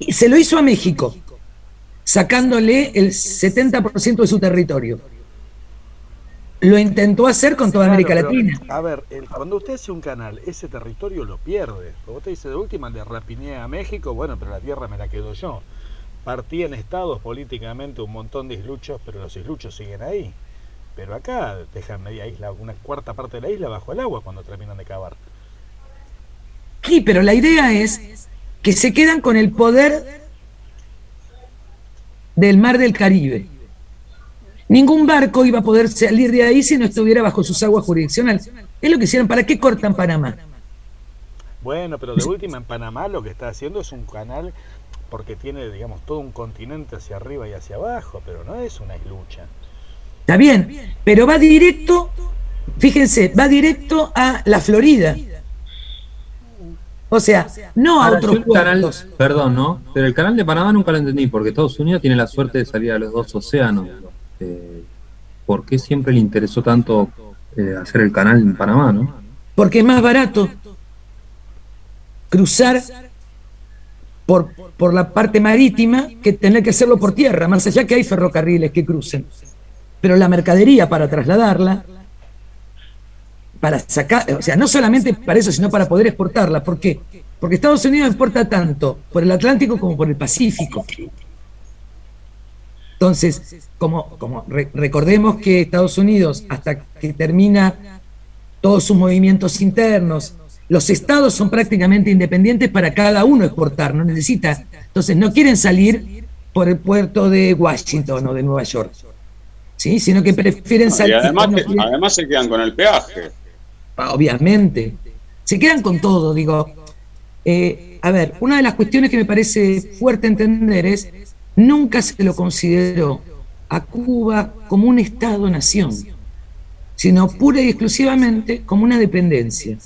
se lo hizo a México, sacándole el 70% de su territorio. Lo intentó hacer con toda América Latina. A ver, cuando usted hace un canal, ese territorio lo pierde. Como usted dice, de última le rapiñé a México, bueno, pero la tierra me la quedo yo. Partí en estados políticamente un montón de isluchos, pero los isluchos siguen ahí. pero acá dejan media isla, una cuarta parte de la isla bajo el agua cuando terminan de cavar. Sí, pero la idea es que se quedan con el poder del mar del Caribe. Ningún barco iba a poder salir de ahí si no estuviera bajo sus aguas jurisdiccionales. Es lo que hicieron. ¿Para qué cortan Panamá? Bueno, pero de última en Panamá lo que está haciendo es un canal porque tiene, digamos, todo un continente hacia arriba y hacia abajo, pero no es una islucha. Está bien, pero va directo, fíjense, va directo a la Florida. O sea, no a Ahora, otros yo el canal, puertos. perdón, ¿no? Pero el canal de Panamá nunca lo entendí, porque Estados Unidos tiene la suerte de salir a los dos océanos. ¿Por qué siempre le interesó tanto hacer el canal en Panamá, no? Porque es más barato cruzar por la parte marítima que tener que hacerlo por tierra, más allá que hay ferrocarriles que crucen. Pero la mercadería para trasladarla, para sacar, o sea, no solamente para eso, sino para poder exportarla. ¿Por qué? Porque Estados Unidos exporta tanto por el Atlántico como por el Pacífico. Entonces, recordemos que Estados Unidos, hasta que termina todos sus movimientos internos, los estados son prácticamente independientes para cada uno exportar, no necesita. Entonces, no quieren salir por el puerto de Washington o de Nueva York, ¿sí? Sino que prefieren salir. Y además se quedan con el peaje. Obviamente. Se quedan con todo, digo. A ver, una de las cuestiones que me parece fuerte entender es, nunca se lo consideró a Cuba como un Estado-nación, sino pura y exclusivamente como una dependencia.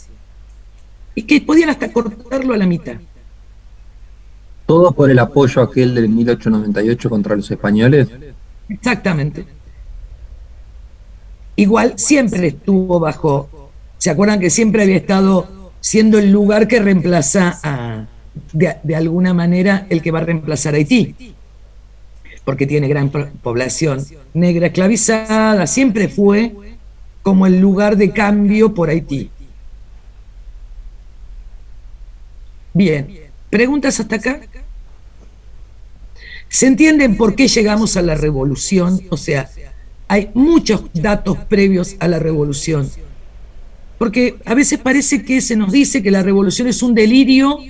Y que podían hasta cortarlo a la mitad. ¿Todo por el apoyo aquel del 1898 contra los españoles? Exactamente. Igual siempre estuvo bajo, ¿se acuerdan que siempre había estado siendo el lugar que reemplaza de alguna manera el que va a reemplazar a Haití? Porque tiene gran población negra esclavizada, siempre fue como el lugar de cambio por Haití. Bien, ¿preguntas hasta acá? ¿Se entienden por qué llegamos a la revolución? O sea, hay muchos datos previos a la revolución. Porque a veces parece que se nos dice que la revolución es un delirio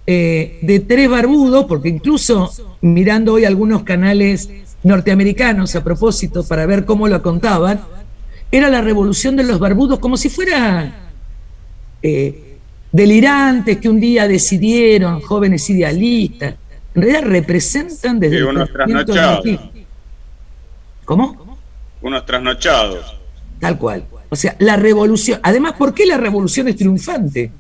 de tres barbudos, porque incluso mirando hoy algunos canales norteamericanos a propósito para ver cómo lo contaban, era la revolución de los barbudos como si fuera delirantes que un día decidieron, jóvenes idealistas. En realidad representan desde unos trasnochados. ¿Cómo? Unos trasnochados. Tal cual. O sea, la revolución. Además, ¿por qué la revolución es triunfante?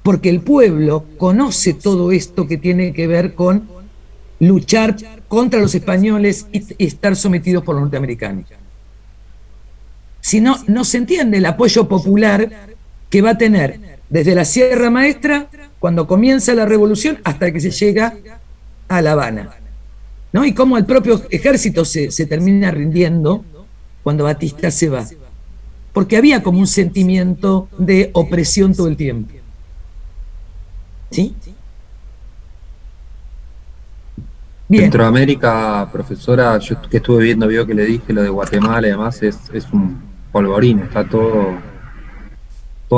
Porque el pueblo conoce todo esto que tiene que ver con luchar contra los españoles y estar sometidos por los norteamericanos. Si no, no se entiende el apoyo popular que va a tener desde la Sierra Maestra, cuando comienza la revolución, hasta que se llega a La Habana, ¿no? Y cómo el propio ejército se termina rindiendo cuando Batista se va. Porque había como un sentimiento de opresión todo el tiempo. ¿Sí? Bien. Centroamérica, profesora, yo que estuve viendo, vio que le dije lo de Guatemala y demás, es un polvorín, está todo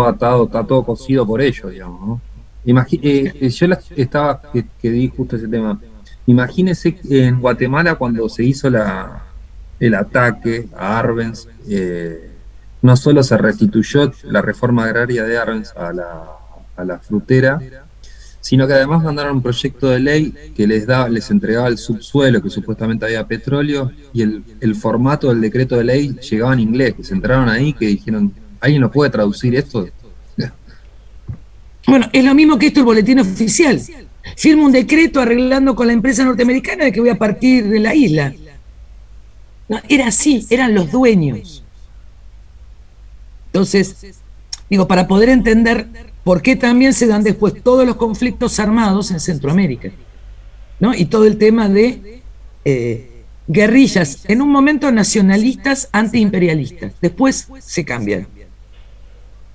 atado, está todo cosido por ellos, digamos, ¿no? Yo estaba que di justo ese tema. Imagínese en Guatemala cuando se hizo el ataque a Arbenz, no solo se restituyó la reforma agraria de Arbenz a la frutera, sino que además mandaron un proyecto de ley que les entregaba el subsuelo, que supuestamente había petróleo, y el formato del decreto de ley llegaba en inglés, que se entraron ahí, que dijeron, ¿alguien no puede traducir esto? Bueno, es lo mismo que esto el boletín oficial. Firma un decreto arreglando con la empresa norteamericana de que voy a partir de la isla. No, era así, eran los dueños. Entonces, digo, para poder entender por qué también se dan después todos los conflictos armados en Centroamérica, ¿no? Y todo el tema de guerrillas, en un momento nacionalistas, antiimperialistas, después se cambian,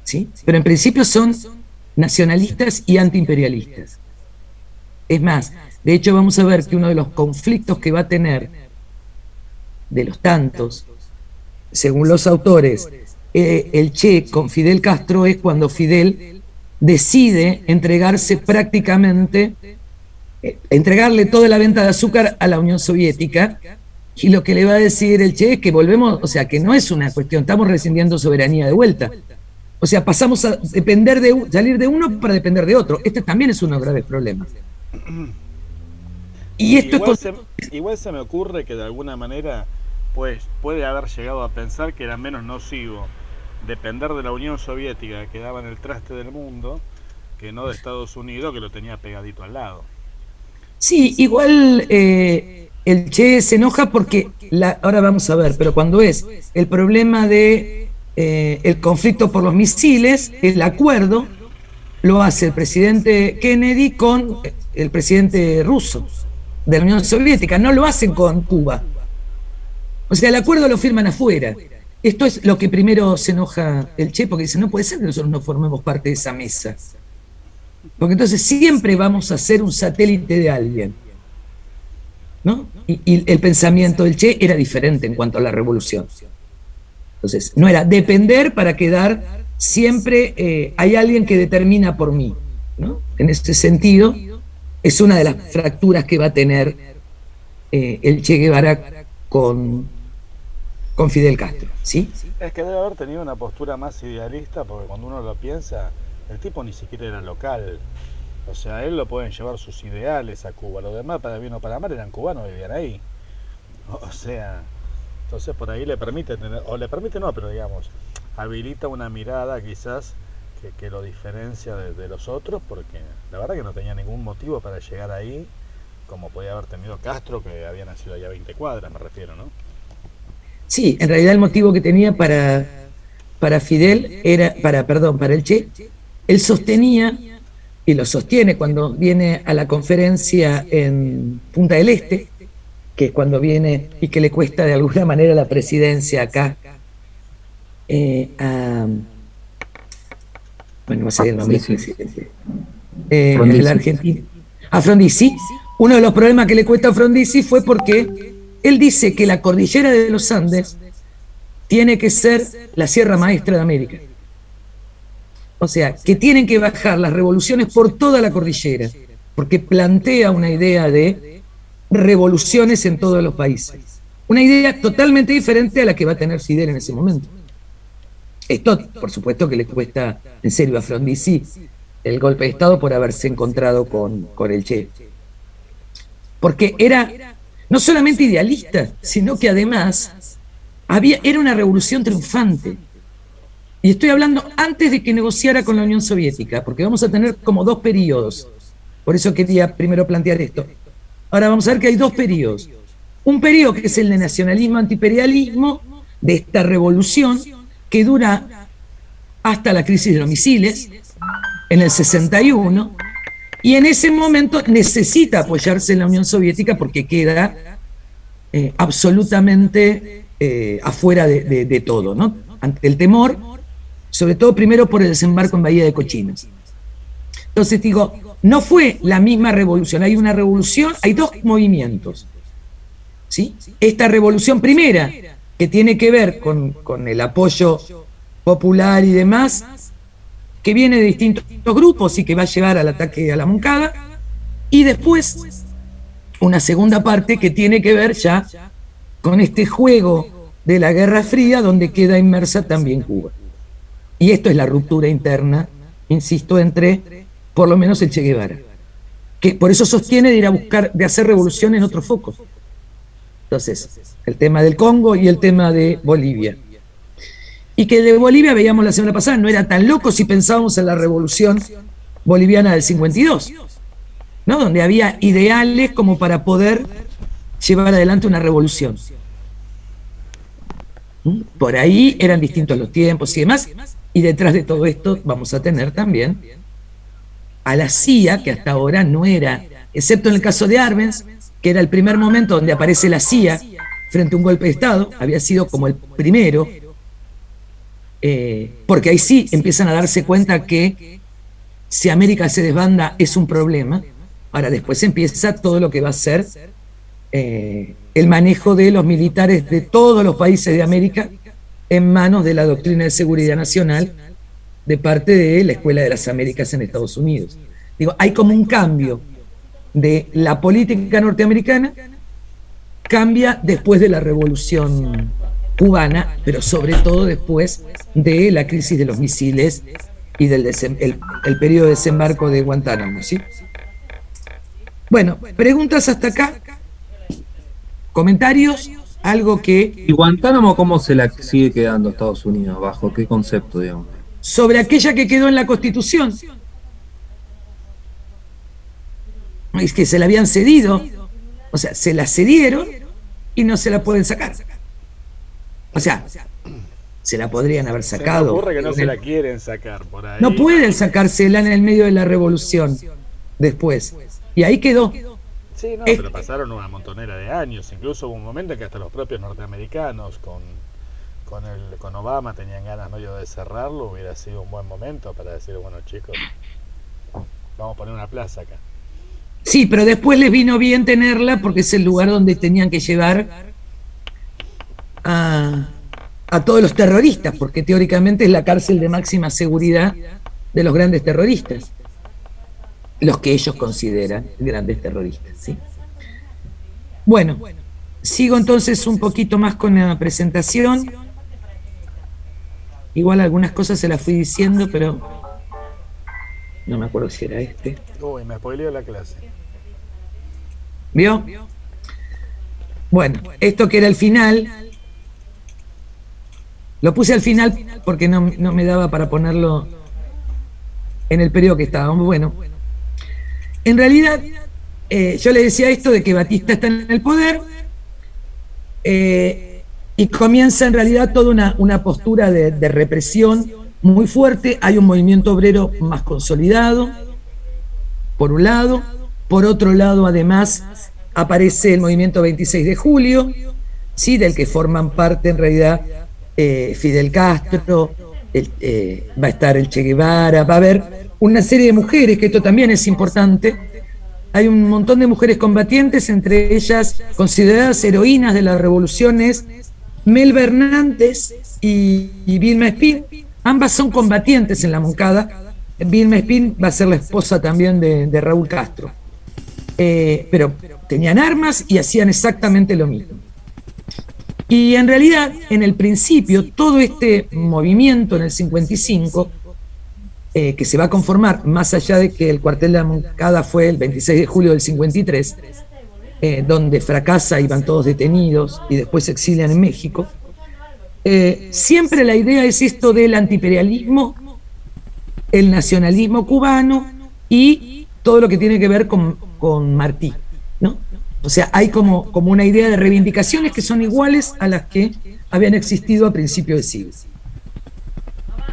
¿sí? Pero en principio son nacionalistas y antiimperialistas. Es más, de hecho vamos a ver que uno de los conflictos que va a tener, de los tantos, según los autores, el Che con Fidel Castro es cuando Fidel decide entregarse prácticamente, entregarle toda la venta de azúcar a la Unión Soviética, y lo que le va a decir el Che es que volvemos, o sea, que no es una cuestión, estamos rescindiendo soberanía de vuelta. O sea, pasamos a depender salir de uno para depender de otro. Este también es uno de los graves problemas. Y esto igual se me ocurre que de alguna manera pues puede haber llegado a pensar que era menos nocivo depender de la Unión Soviética, que daba en el traste del mundo, que no de Estados Unidos, que lo tenía pegadito al lado. Sí, igual el Che se enoja porque, ahora vamos a ver, pero cuando es el problema de el conflicto por los misiles, el acuerdo lo hace el presidente Kennedy con el presidente ruso de la Unión Soviética, no lo hacen con Cuba. O sea, el acuerdo lo firman afuera. Esto es lo que primero se enoja el Che, porque dice, no puede ser que nosotros no formemos parte de esa mesa. Porque entonces siempre vamos a ser un satélite de alguien, ¿no? Y el pensamiento del Che era diferente en cuanto a la revolución. Entonces, no era depender para quedar, siempre hay alguien que determina por mí, ¿no? En ese sentido, es una de las fracturas que va a tener el Che Guevara con Fidel Castro, ¿sí? Es que debe haber tenido una postura más idealista, porque cuando uno lo piensa, el tipo ni siquiera era local. O sea, él lo pueden llevar sus ideales a Cuba. Los demás, para bien o para mal, eran cubanos, vivían ahí. O sea, entonces por ahí le permite tener, o le permite no, pero digamos, habilita una mirada quizás que lo diferencia de los otros, porque la verdad que no tenía ningún motivo para llegar ahí, como podía haber tenido Castro, que había nacido allá a 20 cuadras, me refiero, ¿no? Sí, en realidad el motivo que tenía para Fidel era, para el Che, él sostenía, y lo sostiene cuando viene a la conferencia en Punta del Este, que es cuando viene y que le cuesta de alguna manera la presidencia acá bueno, no sé el nombre del presidente, el argentino, a Frondizi. Uno de los problemas que le cuesta a Frondizi fue porque él dice que la cordillera de los Andes tiene que ser la Sierra Maestra de América. O sea, que tienen que bajar las revoluciones por toda la cordillera, porque plantea una idea de revoluciones en todos los países. Una idea totalmente diferente a la que va a tener Fidel en ese momento. Esto, por supuesto, que le cuesta en serio a Frondizi el golpe de Estado por haberse encontrado con el Che. Porque era no solamente idealista, sino que además era una revolución triunfante. Y estoy hablando antes de que negociara con la Unión Soviética, porque vamos a tener como dos periodos. Por eso quería primero plantear esto. Ahora vamos a ver que hay dos periodos. Un periodo que es el de nacionalismo antiimperialismo, de esta revolución, que dura hasta la crisis de los misiles, en el 61, y en ese momento necesita apoyarse en la Unión Soviética porque queda absolutamente afuera de todo, ¿no? Ante el temor, sobre todo primero por el desembarco en Bahía de Cochinos. Entonces digo, no fue la misma revolución, hay una revolución, hay dos movimientos, ¿sí? Esta revolución primera, que tiene que ver con el apoyo popular y demás, que viene de distintos grupos y que va a llevar al ataque a la Moncada, y después una segunda parte que tiene que ver ya con este juego de la Guerra Fría, donde queda inmersa también Cuba. Y esto es la ruptura interna, insisto, entre por lo menos el Che Guevara, que por eso sostiene de ir a buscar, de hacer revolución en otros focos. Entonces, el tema del Congo y el tema de Bolivia. Y que de Bolivia, veíamos la semana pasada, no era tan loco si pensábamos en la revolución boliviana del 52, ¿no? Donde había ideales como para poder llevar adelante una revolución. Por ahí eran distintos los tiempos y demás, y detrás de todo esto vamos a tener también a la CIA, que hasta ahora no era, excepto en el caso de Arbenz, que era el primer momento donde aparece la CIA frente a un golpe de Estado, había sido como el primero, porque ahí sí empiezan a darse cuenta que si América se desbanda es un problema. Ahora después empieza todo lo que va a ser el manejo de los militares de todos los países de América en manos de la doctrina de seguridad nacional de parte de la Escuela de las Américas en Estados Unidos. Digo, hay como un cambio de la política norteamericana, cambia después de la Revolución cubana, pero sobre todo después de la crisis de los misiles y del el periodo de desembarco de Guantánamo, ¿sí? Bueno, preguntas hasta acá, comentarios, algo que... ¿Y Guantánamo cómo se la sigue quedando Estados Unidos? ¿Bajo qué concepto, digamos? Sobre aquella que quedó en la Constitución, es que se la habían cedido, o sea, se la cedieron y no se la pueden sacar. O sea, se la podrían haber sacado. Se me ocurre que no se la quieren sacar por ahí. No pueden sacársela en el medio de la revolución después. Y ahí quedó. Sí, no, pero pasaron una montonera de años. Incluso hubo un momento en que hasta los propios norteamericanos con Obama tenían ganas, ¿no?, de cerrarlo. Hubiera sido un buen momento para decir, bueno, chicos, vamos a poner una plaza acá. Sí, pero después les vino bien tenerla porque es el lugar donde tenían que llevar a todos los terroristas, porque teóricamente es la cárcel de máxima seguridad de los grandes terroristas, los que ellos consideran grandes terroristas, ¿sí? Bueno, sigo entonces un poquito más con la presentación. Igual algunas cosas se las fui diciendo, pero no me acuerdo si era este. Uy, me spoileó la clase. ¿Vio? Bueno, esto que era el final, lo puse al final porque no me daba para ponerlo en el periodo que estábamos. Bueno, en realidad, yo le decía esto de que Batista está en el poder, y comienza en realidad toda una postura de represión muy fuerte. Hay un movimiento obrero más consolidado, por un lado. Por otro lado, además, aparece el movimiento 26 de julio, ¿sí?, del que forman parte en realidad Fidel Castro, va a estar el Che Guevara, va a haber una serie de mujeres, que esto también es importante. Hay un montón de mujeres combatientes, entre ellas consideradas heroínas de las revoluciones, Melba Hernández y Vilma Espín. Ambas son combatientes en la Moncada. Vilma Espín va a ser la esposa también de Raúl Castro. Pero tenían armas y hacían exactamente lo mismo. Y en realidad, en el principio, todo este movimiento en el 55, que se va a conformar, más allá de que el cuartel de la Moncada fue el 26 de julio del 53, donde fracasa y van todos detenidos y después se exilian en México, siempre la idea es esto del antiimperialismo, el nacionalismo cubano y todo lo que tiene que ver con Martí, ¿no? O sea, hay como una idea de reivindicaciones que son iguales a las que habían existido a principios de siglo.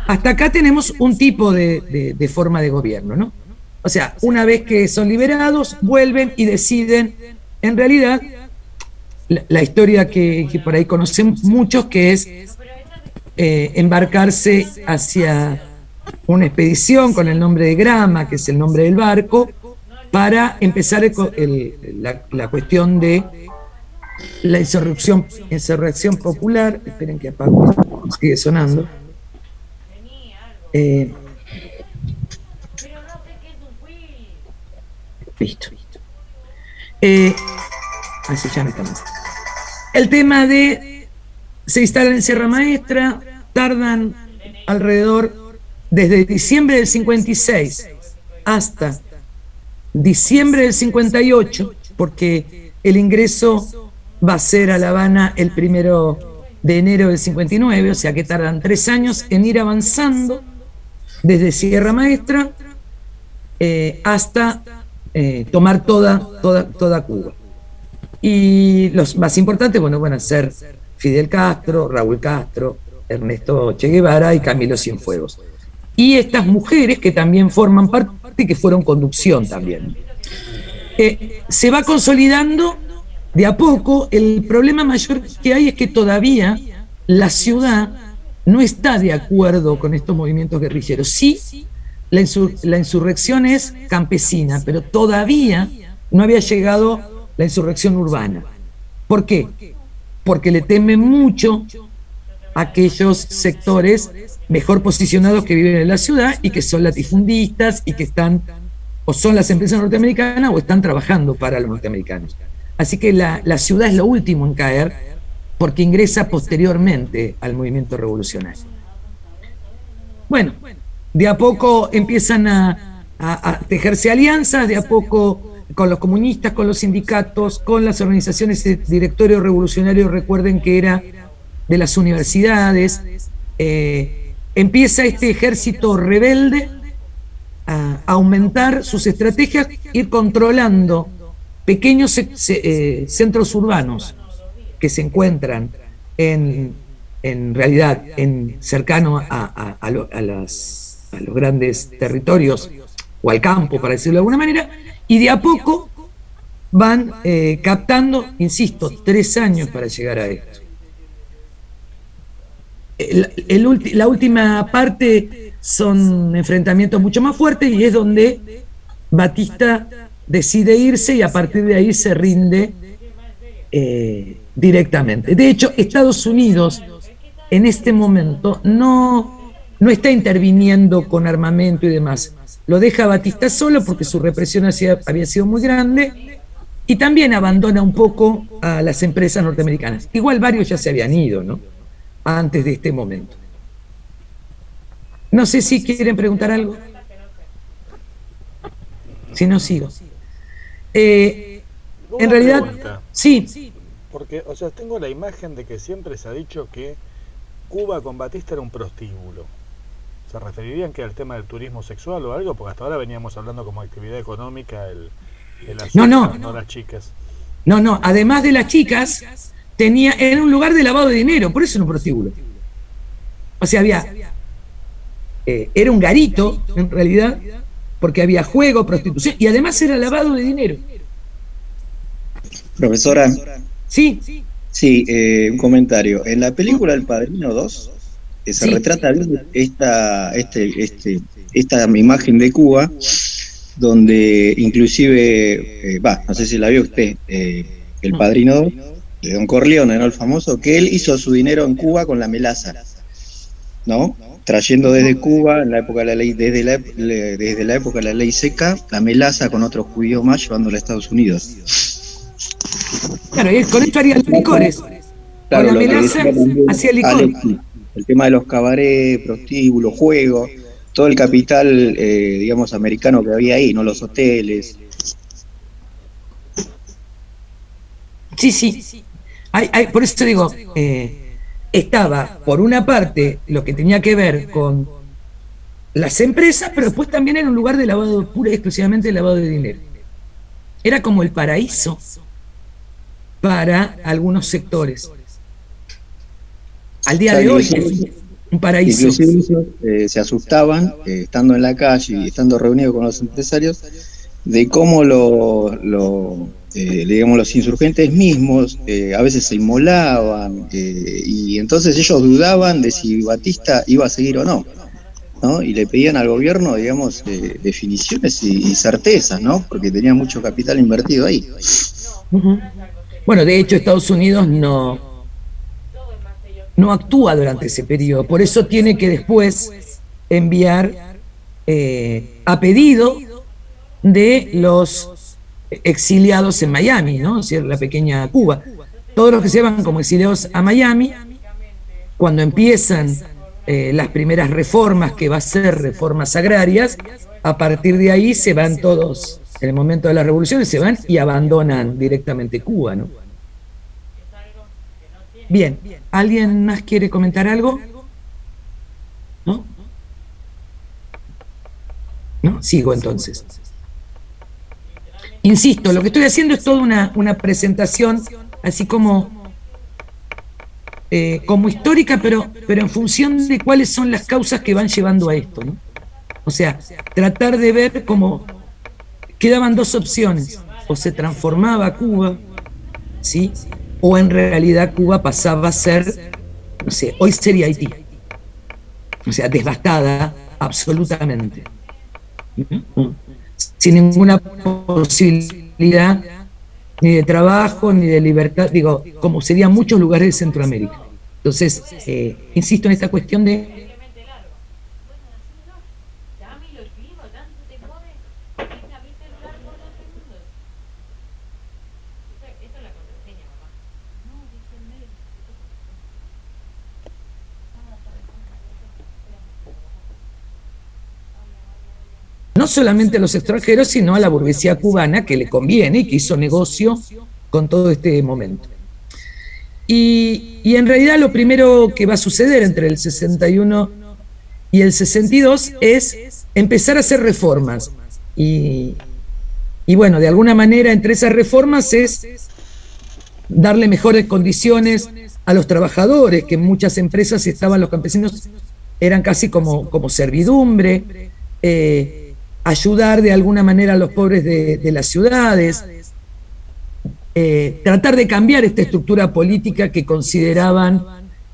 Hasta acá tenemos un tipo de forma de gobierno, ¿no? O sea, una vez que son liberados, vuelven y deciden, en realidad, la historia que por ahí conocen muchos, que es embarcarse hacia una expedición con el nombre de Grama, que es el nombre del barco, para empezar la cuestión de la insurrección popular. Esperen que apago, sigue sonando. Listo. Así ya no estamos. El tema se instalan en Sierra Maestra, tardan alrededor desde diciembre del 56 hasta diciembre del 58, porque el ingreso va a ser a La Habana el 1 de enero del 59, o sea que tardan 3 años en ir avanzando desde Sierra Maestra hasta tomar toda Cuba. Y los más importantes, bueno, van a ser Fidel Castro, Raúl Castro, Ernesto Che Guevara y Camilo Cienfuegos. Y estas mujeres que también forman parte, que fueron conducción también. Se va consolidando de a poco. El problema mayor que hay es que todavía la ciudad no está de acuerdo con estos movimientos guerrilleros. Sí, la insurrección es campesina, pero todavía no había llegado la insurrección urbana. ¿Por qué? Porque le temen mucho aquellos sectores mejor posicionados que viven en la ciudad y que son latifundistas y que están, o son las empresas norteamericanas o están trabajando para los norteamericanos. Así que la ciudad es lo último en caer porque ingresa posteriormente al movimiento revolucionario. Bueno, de a poco empiezan a tejerse alianzas, de a poco con los comunistas, con los sindicatos, con las organizaciones de directorio revolucionario, recuerden que era de las universidades, empieza este ejército rebelde a aumentar sus estrategias, ir controlando pequeños centros urbanos que se encuentran en realidad cercano a los grandes territorios o al campo, para decirlo de alguna manera, y de a poco van captando, insisto, 3 años para llegar a esto. La última parte son enfrentamientos mucho más fuertes y es donde Batista decide irse y a partir de ahí se rinde directamente. De hecho, Estados Unidos en este momento no está interviniendo con armamento y demás. Lo deja a Batista solo porque su represión había sido muy grande y también abandona un poco a las empresas norteamericanas. Igual varios ya se habían ido, ¿no? Antes de este momento. No sé si quieren preguntar algo. Si no, sigo. En realidad, pregunta. Sí. Porque, o sea, tengo la imagen de que siempre se ha dicho que Cuba con Batista era un prostíbulo. ¿Se referirían que al tema del turismo sexual o algo? Porque hasta ahora veníamos hablando como actividad económica el No. no las chicas. No, además de las chicas, era un lugar de lavado de dinero, por eso era un prostíbulo. O sea, era un garito, en realidad, porque había juego, prostitución, y además era lavado de dinero. Profesora. Sí. Sí, un comentario. En la película El Padrino 2 se retrata bien esta imagen de Cuba, donde inclusive, no sé si la vio usted, El Padrino 2, de Don Corleone, ¿no? El famoso, que él hizo su dinero en Cuba con la melaza, ¿no? Trayendo desde Cuba, en la época de la ley, desde la época de la ley seca, la melaza con otros judíos más llevándola a Estados Unidos. Claro, y con esto haría los licores. Claro, con la melaza hacía licor. El tema de los cabarets, prostíbulos, juegos, todo el capital, digamos, americano que había ahí, ¿no? Los hoteles. Sí. Por eso digo, estaba, por una parte, lo que tenía que ver con las empresas, pero después también era un lugar de lavado, pura y exclusivamente de lavado de dinero. Era como el paraíso para algunos sectores. Al día de hoy es un paraíso. Inclusive se asustaban, estando en la calle y estando reunidos con los empresarios, de cómo digamos, los insurgentes mismos a veces se inmolaban, y entonces ellos dudaban de si Batista iba a seguir o no, ¿no? Y le pedían al gobierno, digamos, definiciones y certezas, ¿no? Porque tenía mucho capital invertido ahí. Uh-huh. Bueno, de hecho Estados Unidos no actúa durante ese periodo, por eso tiene que después enviar a pedido de los exiliados en Miami, ¿no? Es decir, la pequeña Cuba. Todos los que se van como exiliados a Miami, cuando empiezan las primeras reformas, que va a ser reformas agrarias, a partir de ahí se van todos, en el momento de las revoluciones, se van y abandonan directamente Cuba, ¿no? Bien, ¿alguien más quiere comentar algo? ¿No? ¿No? Sigo entonces. Insisto, lo que estoy haciendo es toda una presentación, así como histórica, pero en función de cuáles son las causas que van llevando a esto, ¿no? O sea, tratar de ver cómo quedaban 2 opciones: o se transformaba Cuba, ¿sí? O en realidad Cuba pasaba a ser, no sé, hoy sería Haití, o sea, devastada absolutamente, ¿no? Sin ninguna posibilidad ni de trabajo ni de libertad, digo, como serían muchos lugares de Centroamérica. Entonces, insisto en esta cuestión de... no solamente a los extranjeros, sino a la burguesía cubana que le conviene y que hizo negocio con todo este momento. Y en realidad lo primero que va a suceder entre el 61 y el 62 es empezar a hacer reformas. Y bueno, de alguna manera entre esas reformas es darle mejores condiciones a los trabajadores, que en muchas empresas estaban los campesinos, eran casi como servidumbre, ayudar de alguna manera a los pobres de las ciudades, tratar de cambiar esta estructura política que consideraban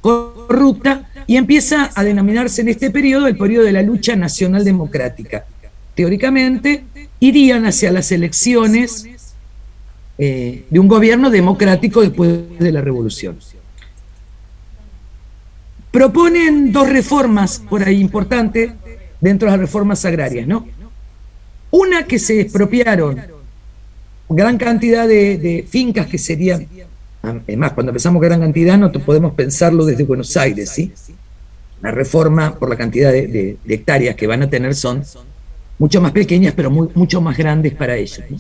corrupta, y empieza a denominarse en este periodo el periodo de la lucha nacional democrática. Teóricamente irían hacia las elecciones de un gobierno democrático después de la revolución. Proponen dos reformas por ahí importantes dentro de las reformas agrarias, ¿no? Una, que se expropiaron gran cantidad de fincas que serían, es más, cuando pensamos gran cantidad no podemos pensarlo desde Buenos Aires, ¿sí? La reforma, por la cantidad de hectáreas que van a tener, son mucho más pequeñas, pero mucho más grandes para ellos, ¿no?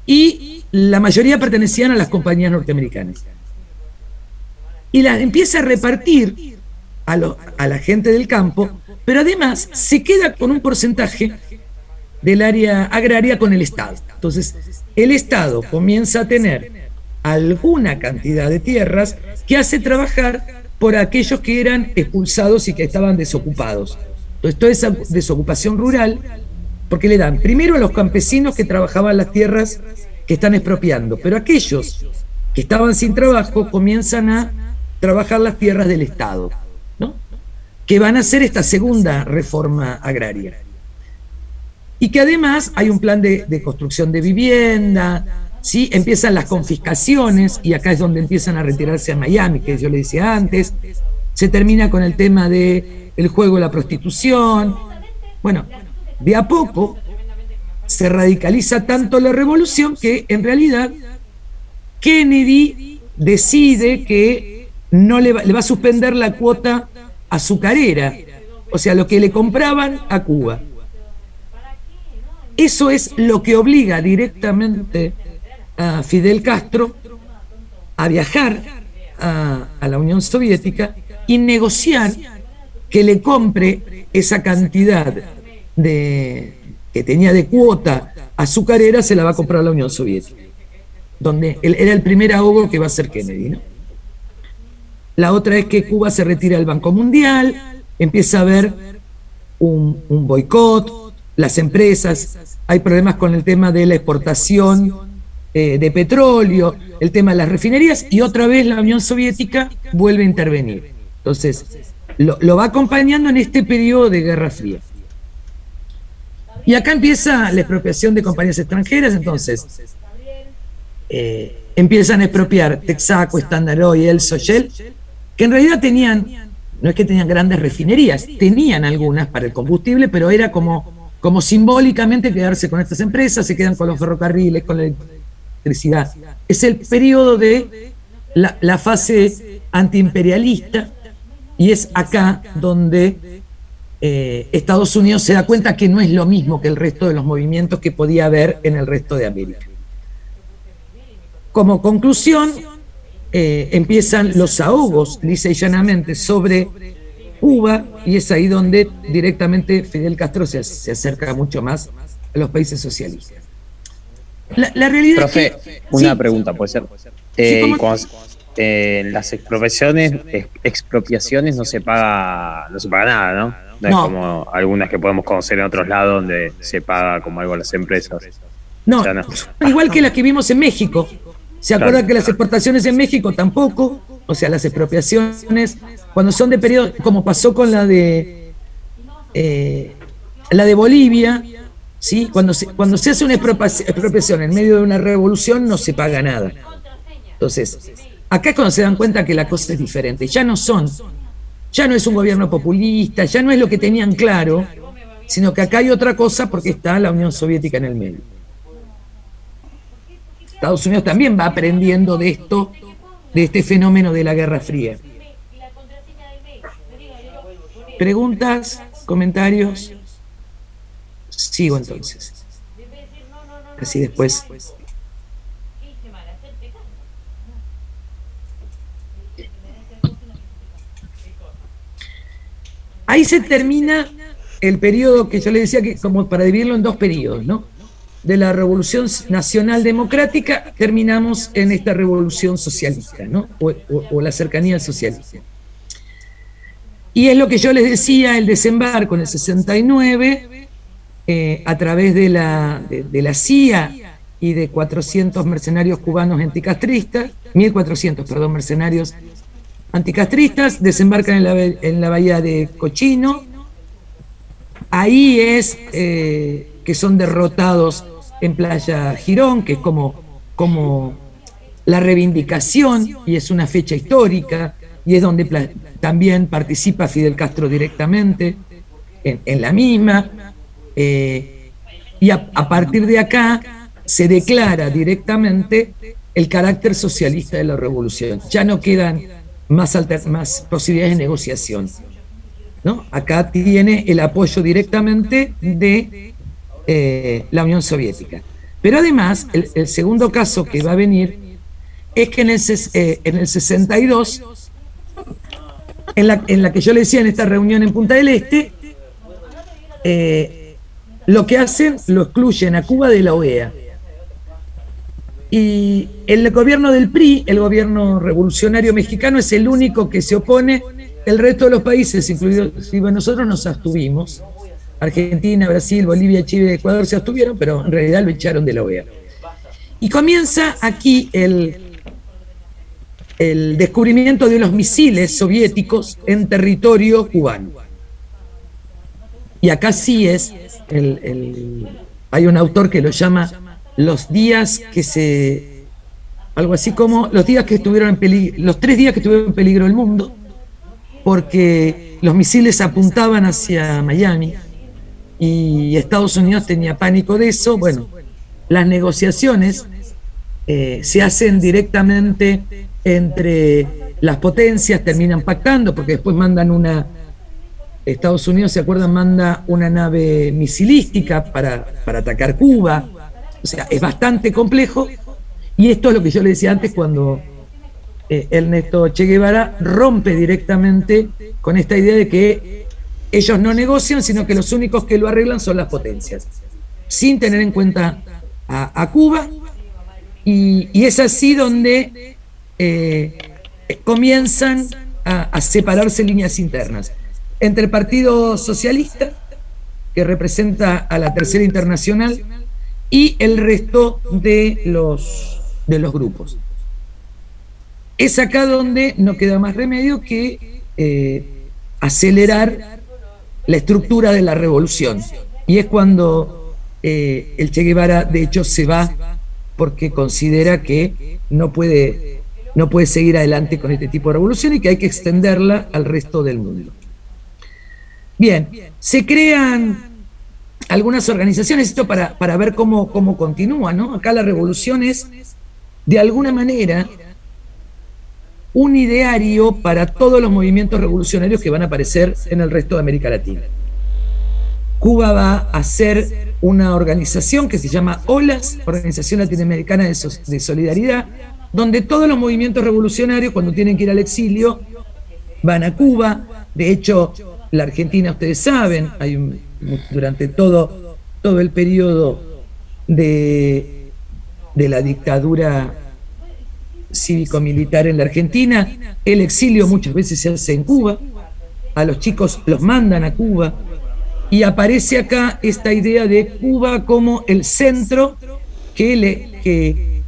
Y la mayoría pertenecían a las compañías norteamericanas. Y las empieza a repartir a la gente del campo, pero además se queda con un porcentaje del área agraria con el Estado. Entonces, el Estado comienza a tener alguna cantidad de tierras que hace trabajar por aquellos que eran expulsados y que estaban desocupados. Entonces, toda esa desocupación rural, porque le dan primero a los campesinos que trabajaban las tierras que están expropiando, pero aquellos que estaban sin trabajo comienzan a trabajar las tierras del Estado, ¿no? Que van a hacer esta segunda reforma agraria. Y que además hay un plan de construcción de vivienda, ¿sí? Empiezan las confiscaciones, y acá es donde empiezan a retirarse a Miami, que yo le decía antes. Se termina con el tema del juego de la prostitución. Bueno, de a poco se radicaliza tanto la revolución que en realidad Kennedy decide que no le va a suspender la cuota azucarera, o sea, lo que le compraban a Cuba. Eso es lo que obliga directamente a Fidel Castro a viajar a la Unión Soviética y negociar que le compre esa cantidad que tenía de cuota azucarera, se la va a comprar la Unión Soviética, donde era el primer ahogo que va a hacer Kennedy, ¿no? La otra es que Cuba se retira del Banco Mundial, empieza a haber un boicot, las empresas, hay problemas con el tema de la exportación de petróleo, el tema de las refinerías, y otra vez la Unión Soviética vuelve a intervenir. Entonces, lo va acompañando en este periodo de Guerra Fría. Y acá empieza la expropiación de compañías extranjeras. Entonces, empiezan a expropiar Texaco, Standard Oil, Shell, que en realidad no es que tenían grandes refinerías, tenían algunas para el combustible, pero era como simbólicamente quedarse con estas empresas, se quedan con los ferrocarriles, con la electricidad. Es el periodo de la fase antiimperialista, y es acá donde Estados Unidos se da cuenta que no es lo mismo que el resto de los movimientos que podía haber en el resto de América. Como conclusión, empiezan los ahogos, lisa y llanamente, sobre Cuba, y es ahí donde directamente Fidel Castro se acerca mucho más a los países socialistas. La realidad Profe, es que, una sí, pregunta, puede ser. Sí, En las expropiaciones no se paga nada, ¿no? No es como algunas que podemos conocer en otros lados donde se paga como algo a las empresas. No, O sea, no. igual que las que vimos en México. ¿Se acuerdan Claro. que las exportaciones en México tampoco? O sea, las expropiaciones, cuando son de periodo, como pasó con la de Bolivia, ¿sí? Cuando se hace una expropiación en medio de una revolución, no se paga nada. Entonces, acá es cuando se dan cuenta que la cosa es diferente. Ya no es un gobierno populista, ya no es lo que tenían claro, sino que acá hay otra cosa porque está la Unión Soviética en el medio. Estados Unidos también va aprendiendo de esto, de este fenómeno de la Guerra Fría. ¿Preguntas? ¿Comentarios? Sigo entonces. Así después. Ahí se termina el periodo que yo le decía que como para dividirlo en dos periodos, ¿no? De la Revolución Nacional Democrática terminamos en esta Revolución Socialista, ¿no? O la cercanía al socialismo. Y es lo que yo les decía, el desembarco en el 69, a través de la CIA y de 400 mercenarios cubanos anticastristas, 1.400, perdón, mercenarios anticastristas, desembarcan en la bahía de Cochino. Ahí es que son derrotados en Playa Girón, que es como la reivindicación, y es una fecha histórica, y es donde también participa Fidel Castro directamente en la misma, y a partir de acá se declara directamente el carácter socialista de la revolución. Ya no quedan más posibilidades de negociación, ¿no? Acá tiene el apoyo directamente de la Unión Soviética. Pero además, el segundo caso que va a venir es que en el 62, en la que yo le decía en esta reunión en Punta del Este, lo que hacen, lo excluyen a Cuba de la OEA. Y el gobierno del PRI, el gobierno revolucionario mexicano, es el único que se opone. El resto de los países, incluidos nosotros, nos abstuvimos. Argentina, Brasil, Bolivia, Chile, Ecuador se abstuvieron, pero en realidad lo echaron de la OEA. Y comienza aquí el descubrimiento de los misiles soviéticos en territorio cubano. Y acá sí es, hay un autor que lo llama los días que algo así como los días que estuvieron en peligro, los 3 días que estuvieron en peligro el mundo, porque los misiles apuntaban hacia Miami y Estados Unidos tenía pánico de eso. Bueno, las negociaciones se hacen directamente entre las potencias, terminan pactando, porque después mandan Estados Unidos, ¿se acuerdan? Manda una nave misilística para atacar Cuba. O sea, es bastante complejo, y esto es lo que yo le decía antes cuando Ernesto Che Guevara rompe directamente con esta idea de que ellos no negocian, sino que los únicos que lo arreglan son las potencias, sin tener en cuenta a Cuba, y es así donde comienzan a separarse líneas internas entre el Partido Socialista, que representa a la Tercera Internacional, y el resto de los grupos. Es acá donde no queda más remedio que acelerar la estructura de la revolución. Y es cuando el Che Guevara, de hecho, se va porque considera que no puede seguir adelante con este tipo de revolución y que hay que extenderla al resto del mundo. Bien, se crean algunas organizaciones, esto para ver cómo continúa, ¿no? Acá la revolución es, de alguna manera, un ideario para todos los movimientos revolucionarios que van a aparecer en el resto de América Latina. Cuba va a hacer una organización que se llama OLAS, Organización Latinoamericana de Solidaridad, donde todos los movimientos revolucionarios, cuando tienen que ir al exilio, van a Cuba. De hecho, la Argentina, ustedes saben, durante todo el periodo de la dictadura cívico-militar en la Argentina, el exilio muchas veces se hace en Cuba, a los chicos los mandan a Cuba, y aparece acá esta idea de Cuba como el centro que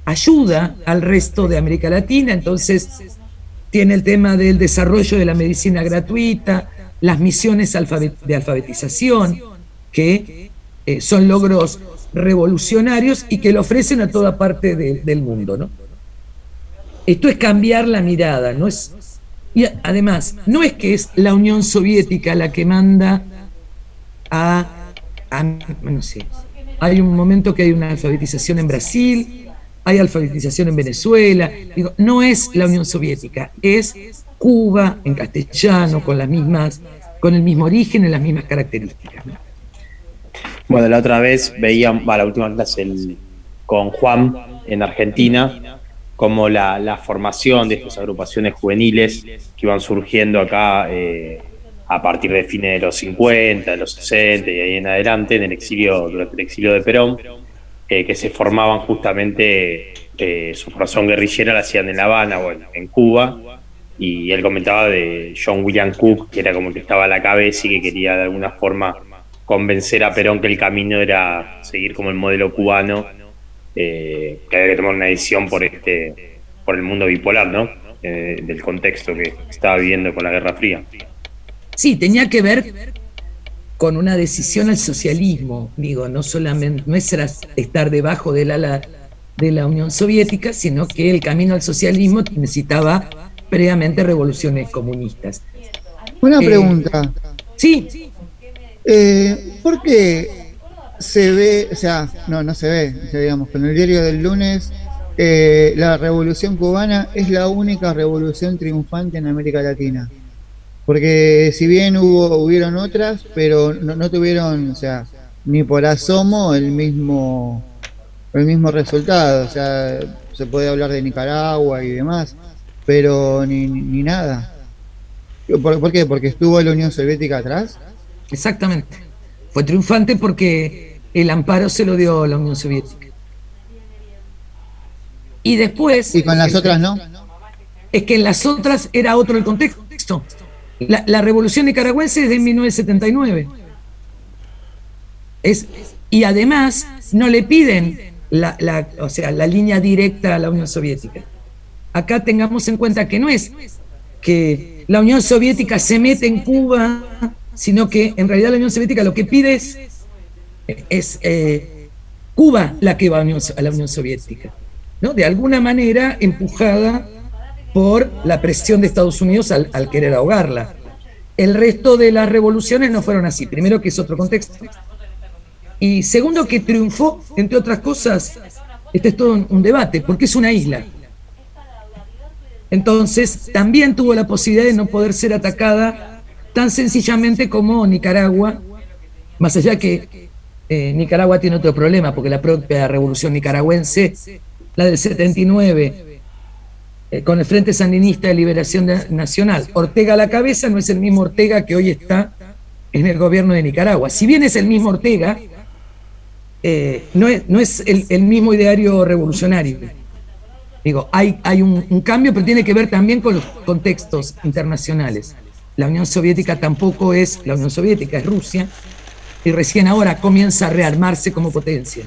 ayuda al resto de América Latina. Entonces tiene el tema del desarrollo de la medicina gratuita, las misiones de alfabetización, que son logros revolucionarios y que lo ofrecen a toda parte del mundo, ¿no? Esto es cambiar la mirada, no es, y además, no es que es la Unión Soviética la que manda bueno, sí. Hay un momento que hay una alfabetización en Brasil, hay alfabetización en Venezuela. Digo, no es la Unión Soviética, es Cuba en castellano, con el mismo origen y las mismas características. Bueno, la otra vez veíamos, la última clase con Juan en Argentina, como la formación de estas agrupaciones juveniles que iban surgiendo acá a partir de fines de los 50, de los 60 y ahí en adelante, durante el exilio de Perón, que se formaban justamente, su formación guerrillera la hacían en La Habana, bueno, en Cuba, y él comentaba de John William Cook, que era como que estaba a la cabeza y que quería de alguna forma convencer a Perón que el camino era seguir como el modelo cubano, que había que tomar una decisión por el mundo bipolar, ¿no? Del contexto que estaba viviendo con la Guerra Fría. Sí, tenía que ver con una decisión al socialismo, digo, no solamente, no es estar debajo del ala de la Unión Soviética, sino que el camino al socialismo necesitaba previamente revoluciones comunistas. Una pregunta. Sí. ¿Por qué se ve, o sea, no se ve, digamos, con el diario del lunes, la revolución cubana es la única revolución triunfante en América Latina? Porque si bien hubieron otras, pero no tuvieron, o sea, ni por asomo el mismo resultado. O sea, se puede hablar de Nicaragua y demás, pero ni nada. ¿Por qué? ¿Porque estuvo la Unión Soviética atrás? Exactamente. Fue triunfante porque el amparo se lo dio la Unión Soviética. Y después... ¿Y con las otras no? Es que en las otras era otro el contexto. La revolución nicaragüense es de 1979. Y además no le piden la línea directa a la Unión Soviética. Acá tengamos en cuenta que no es que la Unión Soviética se mete en Cuba, sino que en realidad la Unión Soviética lo que pide es Cuba la que va a la Unión Soviética, ¿no? De alguna manera empujada por la presión de Estados Unidos al querer ahogarla. El resto de las revoluciones no fueron así. Primero, que es otro contexto. Y segundo, que triunfó, entre otras cosas, este es todo un debate, porque es una isla. Entonces, también tuvo la posibilidad de no poder ser atacada tan sencillamente como Nicaragua, más allá que Nicaragua tiene otro problema, porque la propia revolución nicaragüense, la del 79, con el Frente Sandinista de Liberación Nacional, Ortega a la cabeza, no es el mismo Ortega que hoy está en el gobierno de Nicaragua. Si bien es el mismo Ortega, no es el mismo ideario revolucionario. Digo, hay un cambio, pero tiene que ver también con los contextos internacionales. La Unión Soviética tampoco es la Unión Soviética, es Rusia, y recién ahora comienza a rearmarse como potencia,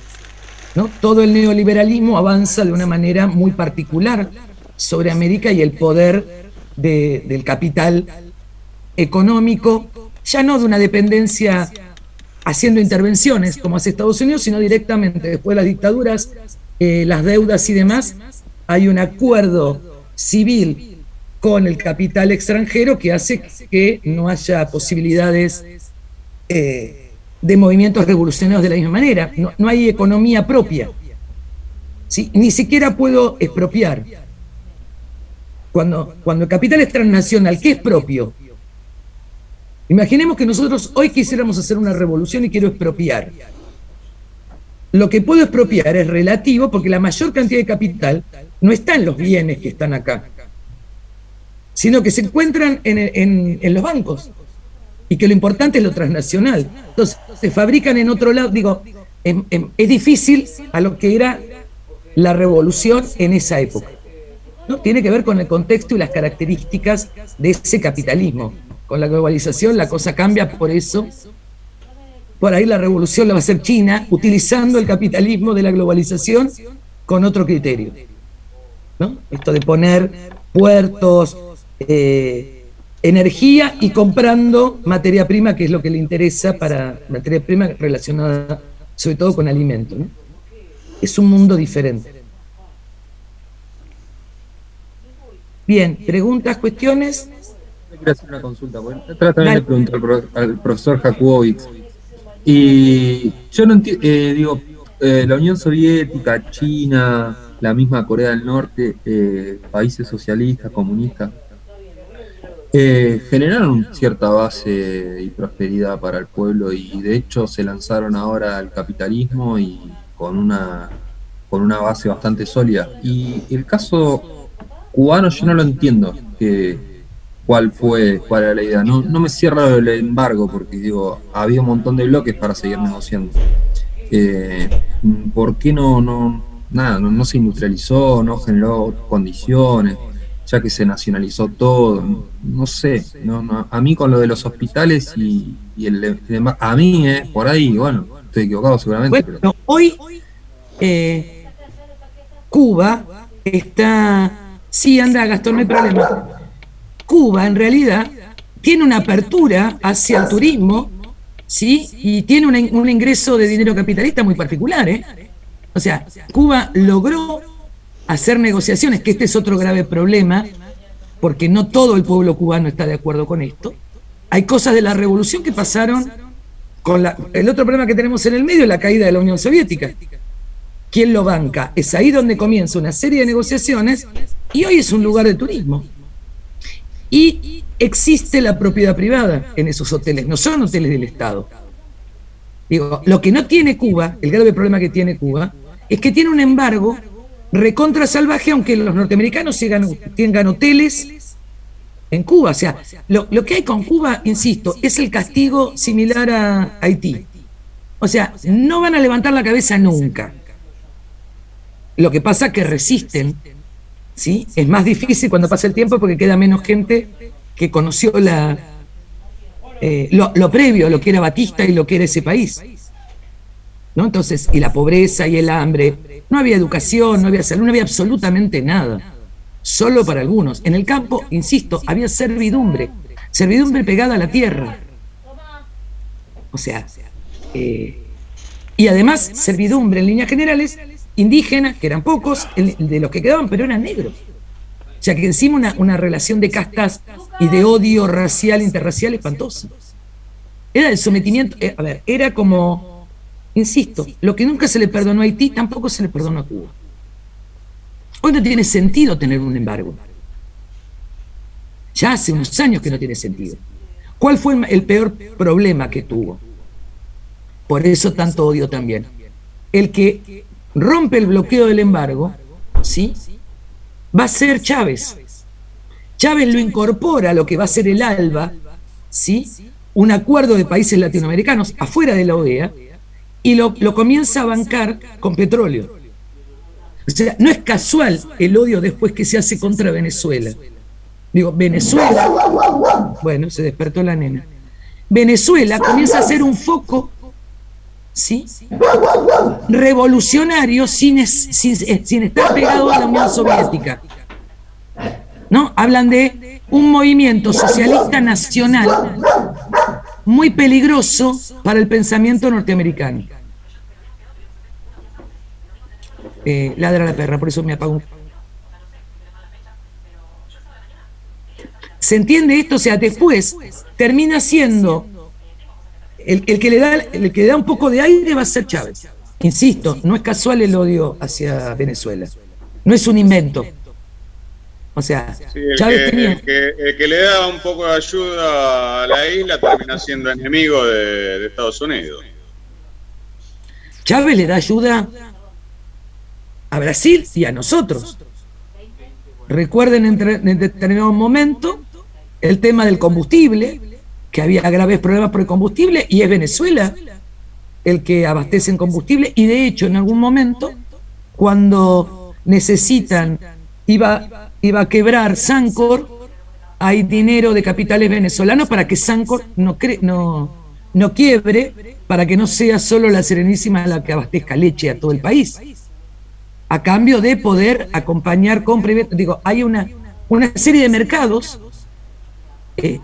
¿no? Todo el neoliberalismo avanza de una manera muy particular sobre América y el poder del capital económico, ya no de una dependencia haciendo intervenciones como hace Estados Unidos, sino directamente después de las dictaduras, las deudas y demás, hay un acuerdo civil con el capital extranjero que hace que no haya posibilidades de movimientos revolucionarios de la misma manera. No hay economía propia. ¿Sí? Ni siquiera puedo expropiar. Cuando el capital es transnacional, ¿qué es propio? Imaginemos que nosotros hoy quisiéramos hacer una revolución y quiero expropiar. Lo que puedo expropiar es relativo porque la mayor cantidad de capital no está en los bienes que están acá, sino que se encuentran en los bancos y que lo importante es lo transnacional. Entonces, se fabrican en otro lado. Digo, es difícil a lo que era la revolución en esa época, ¿no? Tiene que ver con el contexto y las características de ese capitalismo. Con la globalización la cosa cambia, por eso por ahí la revolución la va a hacer China, utilizando el capitalismo de la globalización con otro criterio, ¿no? Esto de poner puertos, energía y comprando materia prima, que es lo que le interesa, para materia prima relacionada sobre todo con alimentos, ¿no? Es un mundo diferente. Bien, preguntas, cuestiones. Quiero hacer una consulta. También le pregunté al profesor Jakubowicz. Y yo no entiendo, digo, la Unión Soviética, China, la misma Corea del Norte, países socialistas, comunistas, generaron cierta base y prosperidad para el pueblo y de hecho se lanzaron ahora al capitalismo y con una base bastante sólida. Y el caso cubano yo no lo entiendo, cuál era la idea. No me cierra el embargo porque digo, había un montón de bloques para seguir negociando. ¿Por qué no se industrializó, no generó condiciones, ya que se nacionalizó todo? No sé, a mí con lo de los hospitales y el a mí, por ahí, bueno, estoy equivocado seguramente. Bueno, pero hoy Cuba está, sí, anda, Gastón, no hay problema. Cuba en realidad tiene una apertura hacia el turismo, ¿sí? Y tiene un ingreso de dinero capitalista muy particular, ¿eh? O sea, Cuba logró hacer negociaciones, que este es otro grave problema, porque no todo el pueblo cubano está de acuerdo con esto. Hay cosas de la revolución que pasaron con el otro problema que tenemos en el medio es la caída de la Unión Soviética. ¿Quién lo banca? Es ahí donde comienza una serie de negociaciones y hoy es un lugar de turismo. Y existe la propiedad privada en esos hoteles, no son hoteles del Estado. Digo, lo que no tiene Cuba, el grave problema que tiene Cuba, es que tiene un embargo recontra salvaje, aunque los norteamericanos tengan hoteles en Cuba. O sea, lo que hay con Cuba, insisto, es el castigo similar a Haití. O sea, no van a levantar la cabeza nunca. Lo que pasa es que resisten, ¿sí? Es más difícil cuando pasa el tiempo porque queda menos gente que conoció lo previo, lo que era Batista y lo que era ese país, ¿no? Entonces, y la pobreza y el hambre, no había educación, no había salud, no había absolutamente nada, solo para algunos. En el campo, insisto, había servidumbre pegada a la tierra. O sea, y además servidumbre en líneas generales, indígenas, que eran pocos, de los que quedaban, pero eran negros. O sea, que encima una relación de castas y de odio racial, interracial espantosa. Era el sometimiento, era como, insisto, lo que nunca se le perdonó a Haití, tampoco se le perdonó a Cuba. Hoy no tiene sentido tener un embargo. Ya hace unos años que no tiene sentido. ¿Cuál fue el peor problema que tuvo? Por eso tanto odio también. El que rompe el bloqueo del embargo, ¿sí?, va a ser Chávez. Chávez lo incorpora a lo que va a ser el ALBA, ¿sí?, un acuerdo de países latinoamericanos afuera de la OEA, y lo comienza a bancar con petróleo. O sea, no es casual el odio después que se hace contra Venezuela. Digo, Venezuela, bueno, se despertó la nena. Venezuela comienza a ser un foco, ¿sí?, revolucionario sin estar pegado a la Unión Soviética, ¿no? Hablan de un movimiento socialista nacional muy peligroso para el pensamiento norteamericano. Ladra la perra, por eso me apago. ¿Se entiende esto? O sea, después termina siendo el que le da un poco de aire va a ser Chávez. Insisto, no es casual el odio hacia Venezuela. No es un invento. O sea, sí, Chávez tenía... el que le da un poco de ayuda a la isla termina siendo enemigo de Estados Unidos. Chávez le da ayuda a Brasil y a nosotros. Recuerden en determinado momento el tema del combustible, que había graves problemas por el combustible, y es Venezuela el que abastece en combustible, y de hecho en algún momento, cuando necesitan, iba a quebrar Sancor, hay dinero de capitales venezolanos para que Sancor no quiebre, para que no sea solo la Serenísima la que abastezca leche a todo el país, a cambio de poder acompañar compra y venta. Digo, hay una serie de mercados.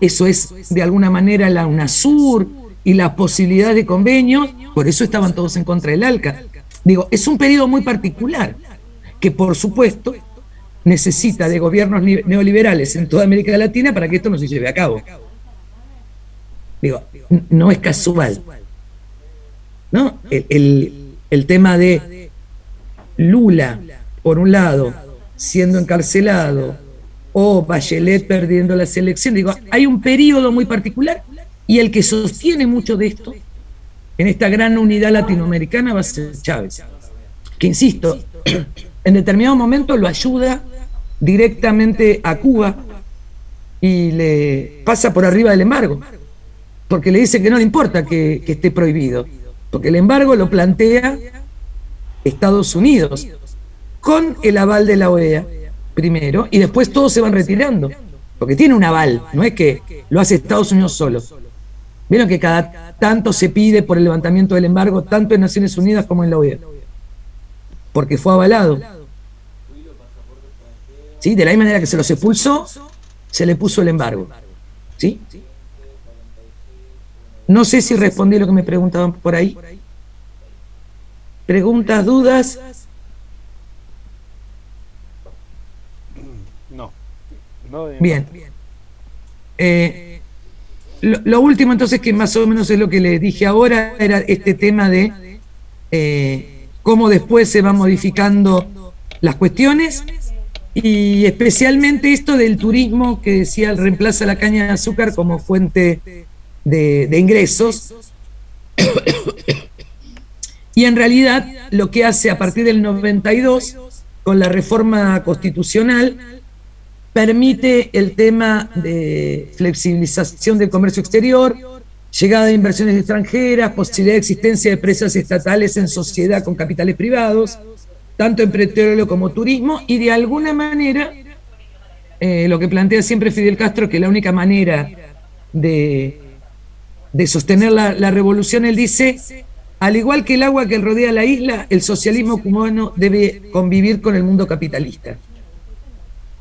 Eso es de alguna manera la UNASUR y la posibilidad de convenios, por eso estaban todos en contra del ALCA. Digo, es un periodo muy particular, que por supuesto necesita de gobiernos neoliberales en toda América Latina para que esto no se lleve a cabo. Digo, no es casual, ¿no? El tema de Lula, por un lado, siendo encarcelado, o Bachelet perdiendo las elecciones. Digo, hay un periodo muy particular y el que sostiene mucho de esto, en esta gran unidad latinoamericana, va a ser Chávez, que insisto, en determinado momento lo ayuda directamente a Cuba y le pasa por arriba del embargo, porque le dice que no le importa que esté prohibido, porque el embargo lo plantea Estados Unidos, con el aval de la OEA primero, y después todos se van retirando, porque tiene un aval, no es que lo hace Estados Unidos solo. Vieron que cada tanto se pide por el levantamiento del embargo, tanto en Naciones Unidas como en la OEA, porque fue avalado. ¿Sí? De la misma manera que se los expulsó, se le puso el embargo. ¿Sí? No sé si respondí lo que me preguntaban por ahí. ¿Preguntas, dudas? Bien. Lo último entonces, que más o menos es lo que le dije ahora, era este tema de cómo después se van modificando las cuestiones, y especialmente esto del turismo que decía reemplaza la caña de azúcar como fuente de ingresos. Y en realidad lo que hace a partir del 92, con la reforma constitucional, permite el tema de flexibilización del comercio exterior, llegada de inversiones extranjeras, posibilidad de existencia de empresas estatales en sociedad con capitales privados, tanto en petróleo como turismo, y de alguna manera, lo que plantea siempre Fidel Castro, que la única manera de sostener la revolución, él dice, al igual que el agua que rodea la isla, el socialismo cubano debe convivir con el mundo capitalista,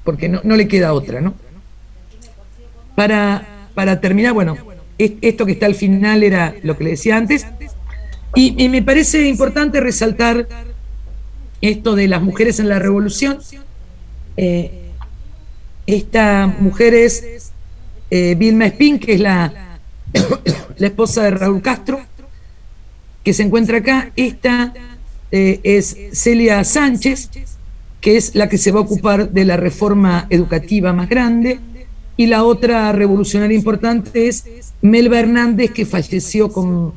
porque no le queda otra, ¿no? Para terminar, bueno, esto que está al final era lo que le decía antes, y me parece importante resaltar esto de las mujeres en la revolución. Esta mujer es Vilma Espín, que es la esposa de Raúl Castro, que se encuentra acá. Esta es Celia Sánchez, que es la que se va a ocupar de la reforma educativa más grande, y la otra revolucionaria importante es Melba Hernández, que falleció con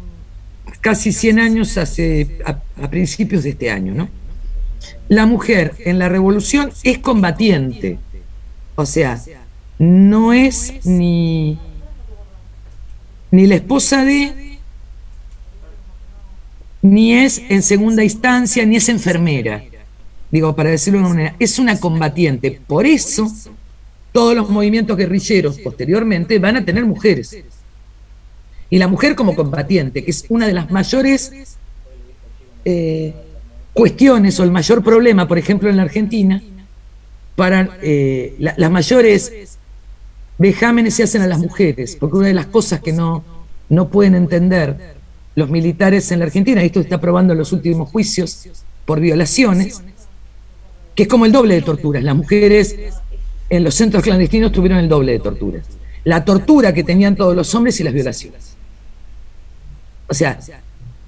casi 100 años a principios de este año, ¿no? La mujer en la revolución es combatiente, o sea, no es ni la esposa de, ni es en segunda instancia, ni es enfermera. Digo, para decirlo de una manera, es una combatiente. Por eso, todos los movimientos guerrilleros posteriormente van a tener mujeres. Y la mujer como combatiente, que es una de las mayores cuestiones, o el mayor problema, por ejemplo, en la Argentina, para las mayores vejámenes se hacen a las mujeres, porque una de las cosas que no pueden entender los militares en la Argentina, y esto está probando en los últimos juicios por violaciones, que es como el doble de torturas. Las mujeres en los centros clandestinos tuvieron el doble de torturas. La tortura que tenían todos los hombres y las violaciones. O sea,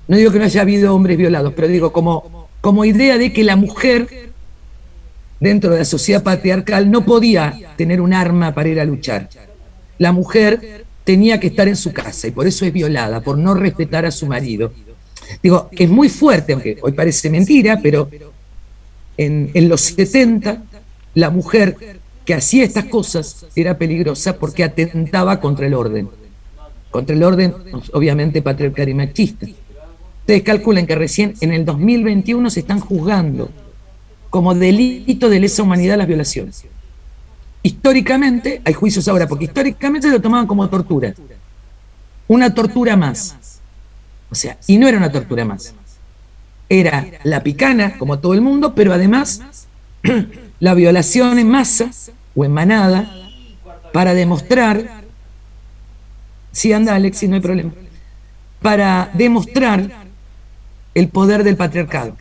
no digo que no haya habido hombres violados, pero digo como idea de que la mujer, dentro de la sociedad patriarcal, no podía tener un arma para ir a luchar. La mujer tenía que estar en su casa, y por eso es violada, por no respetar a su marido. Digo, es muy fuerte, aunque hoy parece mentira, pero en los 70, la mujer que hacía estas cosas era peligrosa porque atentaba contra el orden, obviamente patriarcal y machista. Ustedes calculan que recién en el 2021 se están juzgando como delito de lesa humanidad las violaciones. Históricamente, hay juicios ahora, porque históricamente se lo tomaban como tortura. Una tortura más. O sea, y no era una tortura más. Era la picana, como todo el mundo, pero además la violación en masa o en manada, para demostrar, sí, anda Alexis, no hay problema, para demostrar el poder del patriarcado.